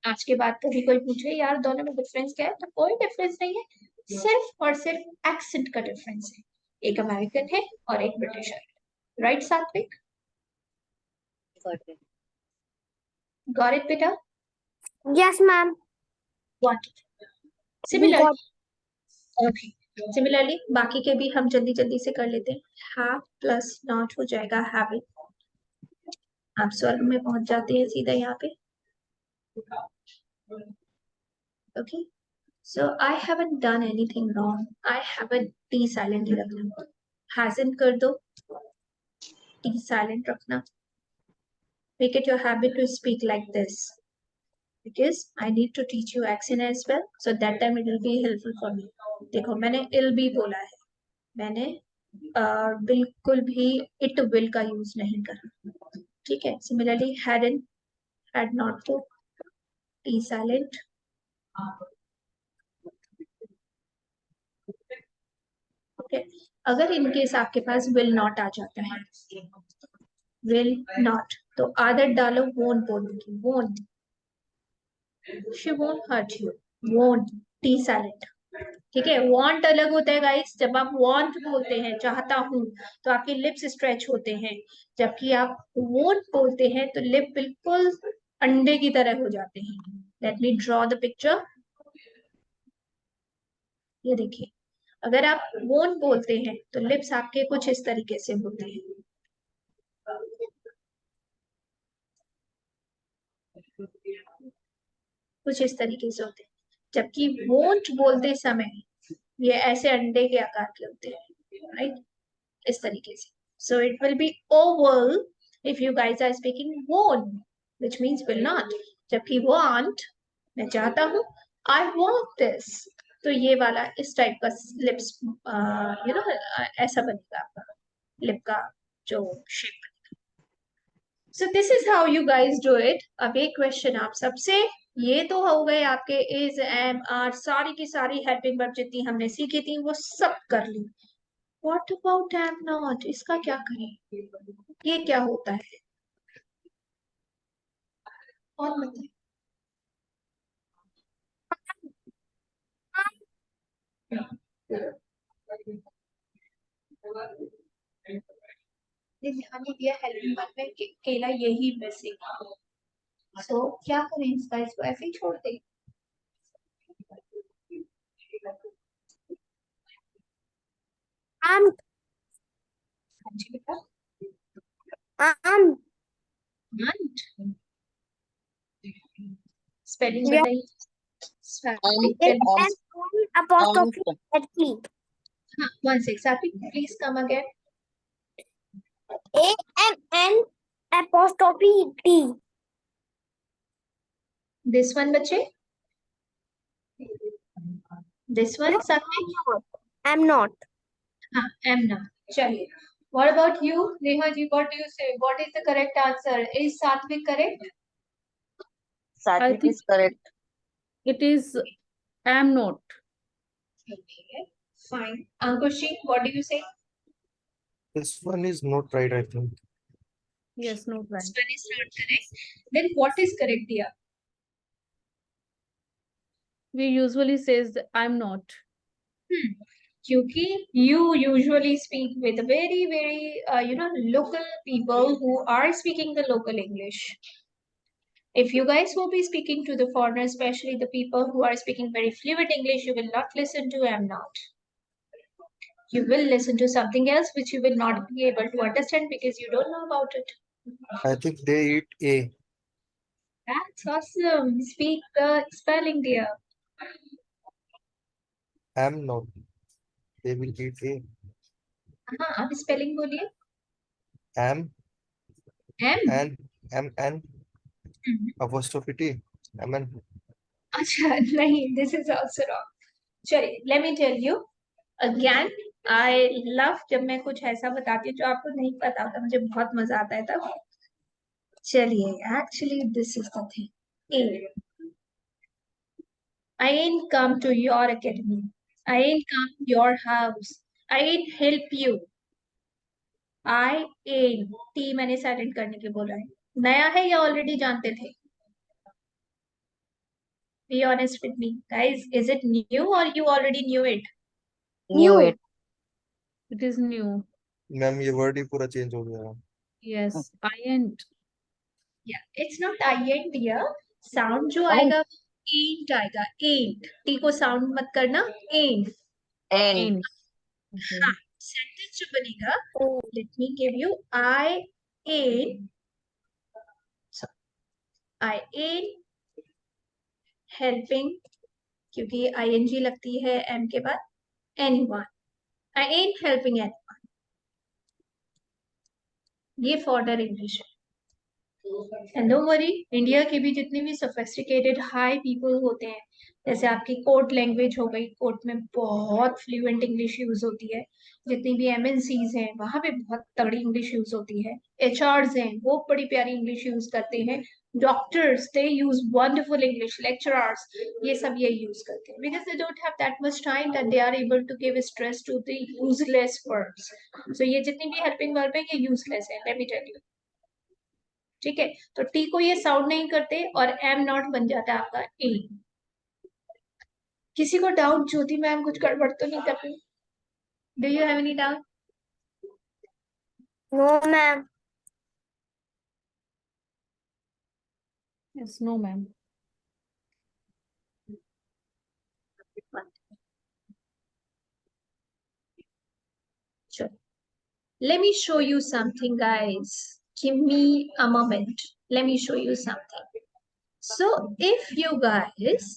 Speaker 1: आज के बाद कभी कोई पूछे यार दोनों में डिफरेंस क्या है, तो कोई डिफरेंस नहीं है, सिर्फ और सिर्फ एक्सेंट का डिफरेंस है। एक अमेरिकन है और एक ब्रिटिश है। राइट सात्विक?
Speaker 2: Got it.
Speaker 1: Got it, बेटा?
Speaker 3: Yes, ma'am.
Speaker 1: Wonderful.
Speaker 3: We
Speaker 1: Similarly,
Speaker 3: got
Speaker 1: okay, similarly बाकी के भी हम जल्दी जल्दी से कर लेते हैं। हैव प्लस नॉट हो जाएगा हैविंग, आप स्वर्ग में पहुंच जाते हैं सीधा यहाँ पे। Okay, so I haven't done anything wrong, I haven't, T silent ही रखना, हैजंट कर दो, टी साइलेंट रखना। Make it your habit to speak like this, because I need to teach you accent as well, so that time it will be helpful for me. देखो मैंने ill भी बोला है, मैंने बिल्कुल भी it will का यूज नहीं करा, ठीक है। Similarly hadn't, had not to, t silent, okay. अगर इन केस आपके पास will not आ जाता है, will not, तो आदत डालो won't बोलने की, won't, she won't hurt you, won't, t silent, ठीक है। want अलग होता है गाइस, जब आप want बोलते हैं चाहता हूं तो आपके लिप्स स्ट्रेच होते हैं, जबकि आप won't बोलते हैं तो लिप बिल्कुल अंडे की तरह हो जाते हैं। Let me draw the picture, ये देखिए, अगर आप won't बोलते हैं तो लिप्स आपके कुछ इस तरीके से होते हैं, कुछ इस तरीके से होते हैं, जबकि won't बोलते समय ये ऐसे अंडे के आकार के होते हैं, राइट, इस तरीके से। So it will be oval if you guys are speaking won't, which means will not. जबकि want, मैं चाहता हूँ, I want this, तो ये वाला इस टाइप का लिप्स, यू नो, ऐसा बनेगा आपका लिप का जो शेप बनेगा। So this is how you guys do it. अब एक क्वेश्चन आप सबसे, ये तो हो गए आपके इज एम आर, सारी की सारी हेल्पिंग वर्ब जितनी हमने सीखी थी वो सब कर ली। What about am not? इसका क्या करें? ये क्या होता है? और बताइए। ध्यान नहीं दिया हेल्पिंग वर्ब में केला यही मिसिंग। सो क्या करें इसका, इसको ऐसे ही छोड़ दें?
Speaker 3: am,
Speaker 1: हाँ जी बेटा,
Speaker 3: am,
Speaker 1: स्पेलिंग
Speaker 3: Yeah.
Speaker 1: बताइए।
Speaker 2: Am,
Speaker 3: it
Speaker 1: हाँ,
Speaker 3: am apostrophe at T.
Speaker 1: one sec, Safi, please come again.
Speaker 3: AMN apostrophe T.
Speaker 1: This one बच्चे, this one Safi,
Speaker 3: I'm not.
Speaker 1: हाँ, am not, चलिए। What about you, Neha ji? What do you say? What is the correct answer? Is Satvik correct?
Speaker 2: Satvik
Speaker 4: think-
Speaker 2: is correct.
Speaker 4: It is am not.
Speaker 1: Okay, fine. Ankush ji, what do you say?
Speaker 5: This one is not right, I think.
Speaker 4: Yes, not right.
Speaker 1: This one is not correct. Then what is correct here?
Speaker 4: We usually says I'm not.
Speaker 1: क्योंकि you usually speak with very local people who are speaking the local English. If you guys will be speaking to the foreigners, especially the people who are speaking very fluent English, you will not listen to am not. You will listen to something else which you will not be able to understand because you don't know about it.
Speaker 5: I think they eat A.
Speaker 1: That's awesome. Speak the spelling, dear.
Speaker 5: am not, they will eat a,
Speaker 1: हाँ, आप स्पेलिंग बोलिए.
Speaker 5: am
Speaker 1: M.
Speaker 5: and am apostrophe t, am and
Speaker 1: अच्छा नहीं, this is also wrong. चलिए, let me tell you again. I love जब मैं कुछ ऐसा बताती हूँ जो आपको नहीं पता होता, मुझे बहुत मजा आता है तब. चलिए, actually this is the thing. A. I ain't come to your academy. I ain't come to your house. I ain't help you. I ain't. T मैंने साइलेंट करने के बोला है. नया है या ऑलरेडी जानते थे? Be honest with me, guys. Is it new or you already knew it?
Speaker 2: Knew it.
Speaker 4: It is new.
Speaker 5: Ma'am ये वर्ड ही पूरा चेंज हो गया.
Speaker 4: Yes, I ain't.
Speaker 1: Yeah, it's not I ain't dear. Sound जो
Speaker 2: Ain't.
Speaker 1: आएगा ain't आएगा. Ain't. T को sound मत करना. Ain't.
Speaker 2: And
Speaker 4: Ain't. Okay.
Speaker 1: हाँ, sentence जो बनेगा. Let me give you. I ain't. I ain't helping, क्योंकि ing लगती है m के बाद. Anyone. I ain't helping anyone. ये further English है. एंड डोंट वरी, इंडिया के भी जितने भी सोफिस्टिकेटेड हाई पीपल होते हैं, जैसे आपकी कोर्ट लैंग्वेज हो गई, कोर्ट में बहुत फ्लुएंट इंग्लिश यूज होती है. जितनी भी एमएनसीज हैं वहां पे बहुत तगड़ी इंग्लिश यूज होती है. एचआरस हैं वो बड़ी प्यारी इंग्लिश यूज करते हैं. Doctors they use wonderful English. Lecturers ये सब ये यूज करते हैं because they don't have that much time that they are able to give stress to the useless words. So ये जितनी भी हेल्पिंग वर्ब है ये यूजलेस है, लेट मी टेल यू. ठीक है, तो टी को ये साउंड नहीं करते और एम नॉट बन जाता है आपका ए. किसी को डाउट? ज्योति मैम कुछ गड़बड़ तो नहीं कर रही? Do you have any doubt?
Speaker 3: No, ma'am.
Speaker 4: Yes, no, ma'am.
Speaker 1: Sure. Let me show you something, guys. Give me a moment. Let me show you something. So if you guys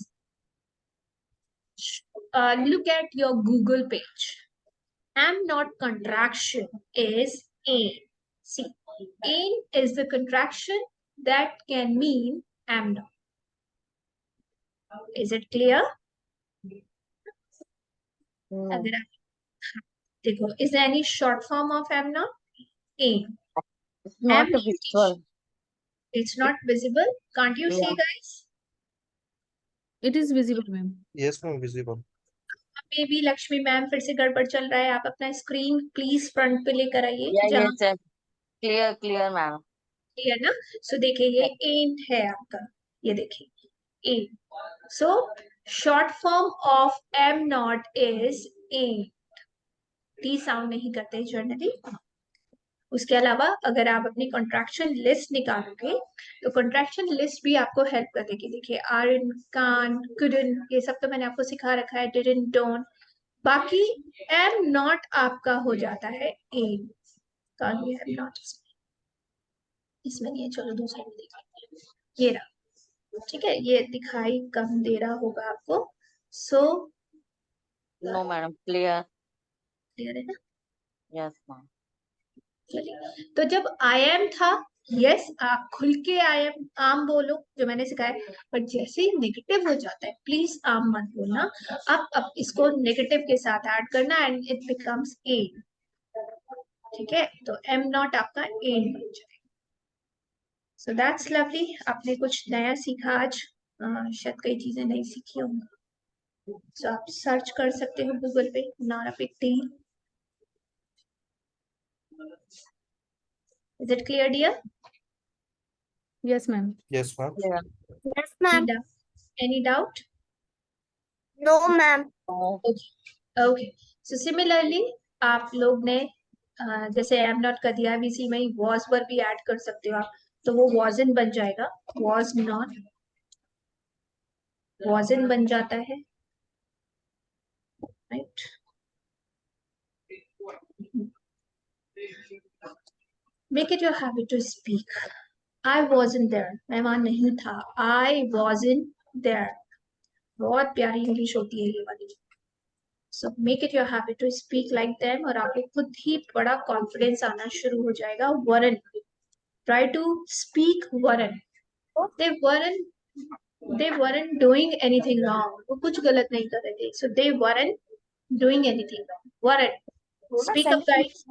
Speaker 1: look at your Google page, am not contraction is ain. See, ain is the contraction that can mean am not. Is it clear? अगर आप देखो, is there any short form of am not? Ain.
Speaker 2: it's not
Speaker 1: Am
Speaker 2: a
Speaker 1: not
Speaker 2: visual.
Speaker 1: It's not visible. Can't you see,
Speaker 2: Yeah.
Speaker 1: guys?
Speaker 4: It is visible, ma'am.
Speaker 5: Yes ma'am visible.
Speaker 1: मे भी लक्ष्मी मैम फिर से गड़बड़ चल रहा है. आप अपना स्क्रीन प्लीज फ्रंट पे लेकर आइए
Speaker 2: Yeah,
Speaker 1: जहाँ
Speaker 2: yes, yes. Clear, ma'am.
Speaker 1: Clear ना. सो देखिए ये एंट है आपका. ये देखिए ain't. So short form of am not is ain't. T sound नहीं करते जनरली. उसके अलावा अगर आप अपनी कॉन्ट्रैक्शन लिस्ट निकालोगे तो कॉन्ट्रैक्शन लिस्ट भी आपको हेल्प कर देगी. देखिए आर इन, कान, कुडन, ये सब तो मैंने आपको सिखा रखा है. Didn't, don't. बाकी एम नॉट आपका हो जाता है एम. कान भी एम नॉट इसमें नहीं है. चलो दूसरे में देखिए. ये रहा. ठीक है, ये दिखाई कम दे रहा होगा आपको. सो
Speaker 2: No, madam. Clear.
Speaker 1: क्लियर है ना.
Speaker 2: Yes, ma'am.
Speaker 1: चलिए, तो जब आई एम था, यस आप खुल के आई एम आम बोलो जो मैंने सिखाया. बट जैसे ही नेगेटिव हो जाता है प्लीज आम मत बोलना. अब इसको नेगेटिव के साथ ऐड करना एंड इट बिकम्स ए. ठीक है, तो एम नॉट आपका ए बन जाए. So that's lovely. आपने कुछ नया सीखा आज. शायद कई चीजें नहीं सीखी होंगी. सो आप सर्च कर सकते हो गूगल पे. Not a big deal. Is it clear dear?
Speaker 4: Yes, ma'am.
Speaker 5: Yes ma'am.
Speaker 2: Clear.
Speaker 3: Yes, ma'am.
Speaker 1: Any doubt?
Speaker 3: No, ma'am.
Speaker 2: No.
Speaker 1: Okay. So similarly आप लोग ने जैसे एम नॉट कर दिया, इसी में ही वॉज पर भी ऐड कर सकते हो आप. तो वो वॉजन बन जाएगा. वॉज नॉट वॉजन बन जाता है. Right. Make it your habit to speak. I wasn't there. मैं वहां नहीं था. I wasn't there. बहुत प्यारी इंग्लिश होती है ये वाली. So make it your habit to speak like them और आपको खुद ही बड़ा कॉन्फिडेंस आना शुरू हो जाएगा. Weren't. Try to speak weren't. They weren't doing anything wrong. वो कुछ गलत नहीं कर रहे थे. So they weren't doing anything wrong. Weren't. Speak up, guys.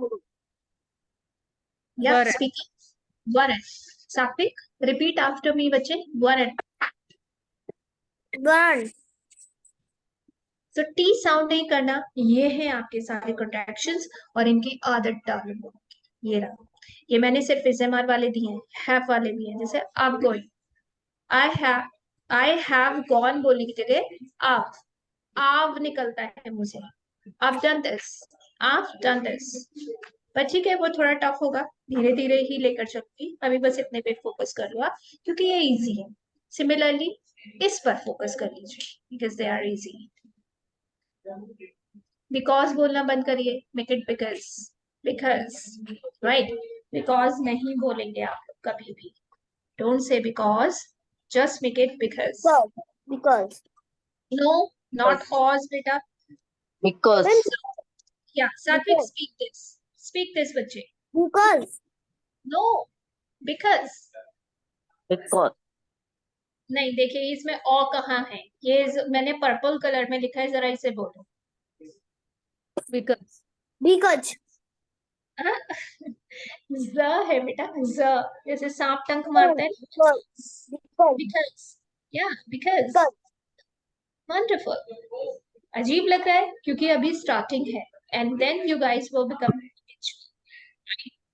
Speaker 1: Yeah,
Speaker 4: Weren't.
Speaker 1: speaking. Weren't. Satvik, repeat after me, बच्चे. Weren't.
Speaker 3: Weren't.
Speaker 1: So T sound नहीं करना. ये है आपके सारे कॉन्ट्रैक्शंस और इनकी आदत डालो. ये रहा. ये मैंने सिर्फ SMR वाले दिए हैं. हैव वाले भी हैं. जैसे आप गोइंग. I have gone बोलने की जगह आव निकलता है मुझे. I've done this. I've done this. पर ठीक है, वो थोड़ा टफ होगा. धीरे धीरे ही लेकर चलूंगी. अभी बस इतने पे फोकस कर लो क्योंकि ये इजी है. सिमिलरली इस पर फोकस कर लीजिए because they are easy. Because बोलना बंद करिए. Make it because right. Because नहीं बोलेंगे आप कभी भी. Don't say because. Just make it because.
Speaker 3: Because.
Speaker 1: No, not cause, beta.
Speaker 2: Because.
Speaker 1: Yeah, Satvik,
Speaker 3: Because.
Speaker 1: speak this. Speak this, बच्चे.
Speaker 3: Because.
Speaker 1: No, because.
Speaker 2: Because.
Speaker 1: नहीं, देखिए इसमें ओ कहाँ है. ये मैंने पर्पल कलर में लिखा है. जरा इसे बोलो.
Speaker 4: Because.
Speaker 3: Because.
Speaker 1: ज है बेटा. ज जैसे सांप टंक मारते हैं. Because. Yeah, because. Wonderful. अजीब लग रहा है क्योंकि अभी स्टार्टिंग है. And then you guys will become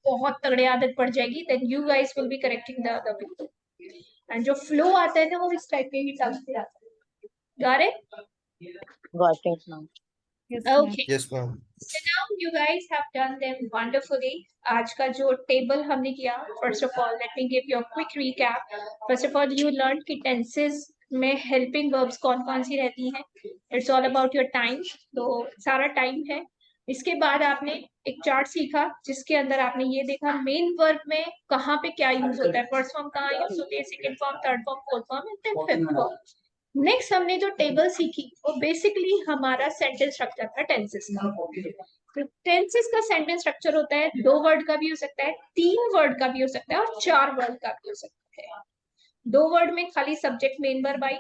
Speaker 1: बहुत तगड़े आदत पड़ जाएगी. Then you guys will be correcting the other people. And जो फ्लो आता है ना वो इस टाइप के ही टंग से आता है. Got it?
Speaker 2: Got it now.
Speaker 4: Yes, ma'am.
Speaker 1: Okay.
Speaker 5: Yes, ma'am.
Speaker 1: So now you guys have done them wonderfully. आज का जो टेबल हमने किया, first of all, let me give you a quick recap. First of all, you learned कि tenses में helping verbs कौन-कौन सी रहती हैं. It's all about your time. तो सारा टाइम है. इसके बाद आपने एक चार्ट सीखा जिसके अंदर आपने ये देखा मेन वर्ब में कहाँ पे क्या यूज होता है. फर्स्ट फॉर्म कहाँ यूज होती है, second form, third form, fourth form and then fifth form. Next हमने जो टेबल सीखी वो बेसिकली हमारा सेंटेंस स्ट्रक्चर था टेंसेस का. तो टेंसेस का सेंटेंस स्ट्रक्चर होता है 2 वर्ड का भी हो सकता है, 3 वर्ड का भी हो सकता है और 4 वर्ड का भी हो सकता है. 2 वर्ड में खाली subject main verb I,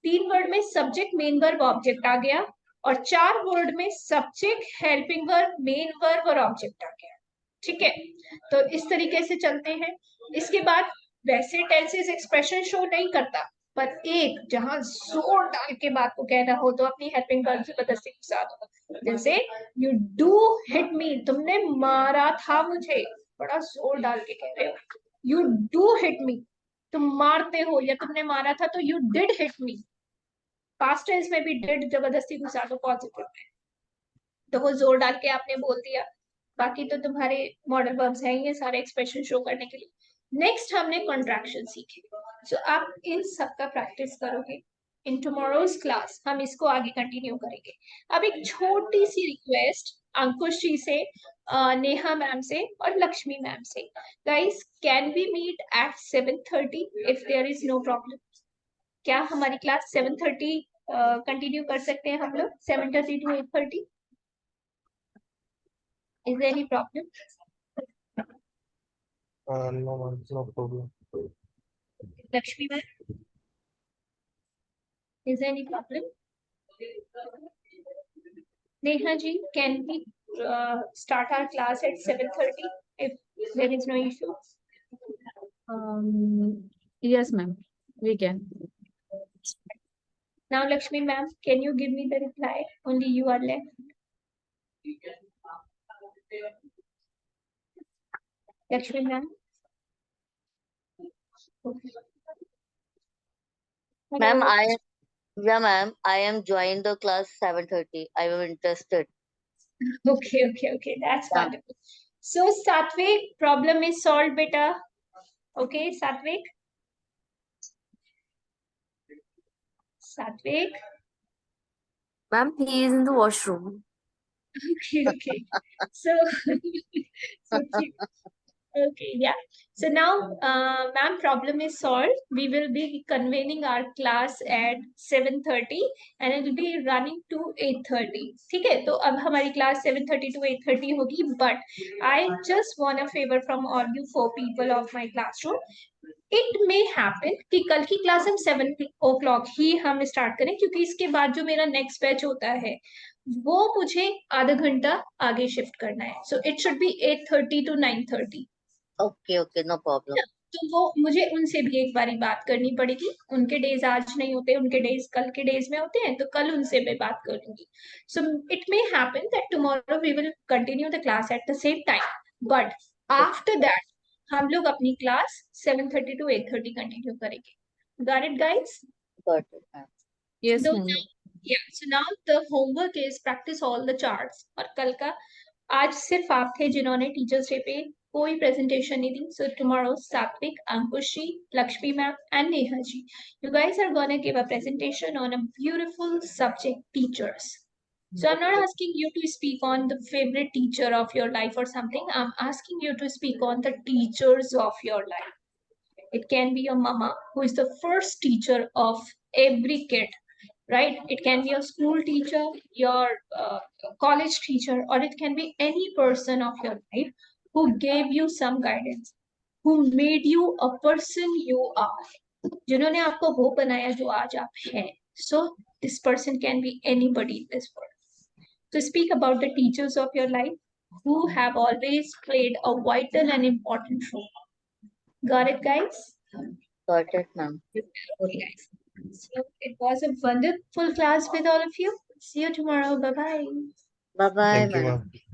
Speaker 1: 3 word में सब्जेक्ट मेन वर्ब ऑब्जेक्ट आ गया और 4 वर्ड में subject helping verb main verb और ऑब्जेक्ट आ गया. ठीक है, तो इस तरीके से चलते हैं. इसके बाद वैसे टेंसेस एक्सप्रेशन शो नहीं करता, पर एक जहां जोर डाल के बात को कहना हो तो अपनी हेल्पिंग वर्ब से जबरदस्ती के साथ. जैसे यू डू हिट मी, तुमने मारा था मुझे, बड़ा जोर डाल के कह रहे हो. यू डू हिट मी, तुम मारते हो या तुमने मारा था. तो you did hit me, past tense में भी डिड जबरदस्ती घुसा दो पॉजिटिव में, तो वो जोर डाल के आपने बोल दिया. बाकी तो तुम्हारे मॉडल वर्ब्स हैं ये सारे एक्सप्रेशन शो करने के लिए. नेक्स्ट हमने कॉन्ट्रैक्शन सीखे. सो आप इन सब का प्रैक्टिस करोगे. इन टुमारोज क्लास हम इसको आगे कंटिन्यू करेंगे. अब एक छोटी सी रिक्वेस्ट अंकुश जी से, नेहा मैम से और लक्ष्मी मैम से. Guys, can we meet at 7:30 if there is no problem. क्या हमारी क्लास 7:30 कंटिन्यू कर सकते हैं हम लोग, 7:30 to 8:30? Is there any problem?
Speaker 5: No, ma'am, no problem.
Speaker 1: Lakshmi ma'am? Is there any problem? Neha ji, can we start our class at 7:30 if there is no issue?
Speaker 4: Yes, ma'am. We can.
Speaker 1: Now, Lakshmi ma'am, can you give me the reply? Only you are left. Lakshmi ma'am?
Speaker 2: Ma'am, ma'am, I am joined the class 7:30. I am interested.
Speaker 1: Okay. That's
Speaker 2: Yeah.
Speaker 1: wonderful. So, Satvik, problem is solved, beta. Okay, Satvik? Satvik?
Speaker 3: Ma'am, he is in the washroom.
Speaker 1: Okay. So, Okay, yeah. So now, ma'am, problem is solved. We will be convening our class at 7:30 and it will be running to 8:30. ठीक है? तो अब हमारी class 7:30 to 8:30 होगी. But I just want a favor from all you 4 people of my classroom. It may happen कि कल की क्लास हम 7 o'clock ही हम स्टार्ट करें, क्योंकि इसके बाद जो मेरा नेक्स्ट बैच होता है वो मुझे आधा घंटा आगे शिफ्ट करना है. So it should be 8:30 to 9:30.
Speaker 2: Okay, okay, no problem.
Speaker 1: तो वो मुझे उनसे भी एक बारी बात करनी पड़ेगी. उनके डेज आज नहीं होते, उनके डेज कल के डेज में होते हैं, तो कल उनसे मैं बात कर लूंगी. So it may happen that tomorrow we will continue the class at the same time, but after that हम लोग अपनी क्लास 7:30 to 8:30 कंटिन्यू करेंगे. Got it, guys?
Speaker 2: Got it, ma'am.
Speaker 4: Yes,
Speaker 1: So
Speaker 4: ma'am.
Speaker 1: yeah, so now the homework is practice all the charts. और कल का आज सिर्फ आप थे जिन्होंने टीचर्स डे पे कोई प्रेजेंटेशन नहीं दी. So tomorrow Satvik, Ankushi, Lakshmi ma'am and Neha ji, you guys are gonna give a presentation on a beautiful subject, teachers. So I'm not asking you to speak on the favorite teacher of your life or something. I'm asking you to speak on the teachers of your life. It can be your mama, who is the first teacher of every kid, right? It can be your school teacher, your college teacher, or it can be any person of your life who gave you some guidance, who made you a person you are. जिन्होंने आपको वो बनाया जो आज आप हैं. So this person can be anybody in this world. So speak about the teachers of your life who have always played a vital and important role. Got it, guys?
Speaker 2: Got it, ma'am.
Speaker 1: Okay, guys. So it was a wonderful class with all of you. See you tomorrow. Bye bye.
Speaker 2: Bye-bye,
Speaker 5: Thank you,
Speaker 2: ma'am.
Speaker 5: ma'am.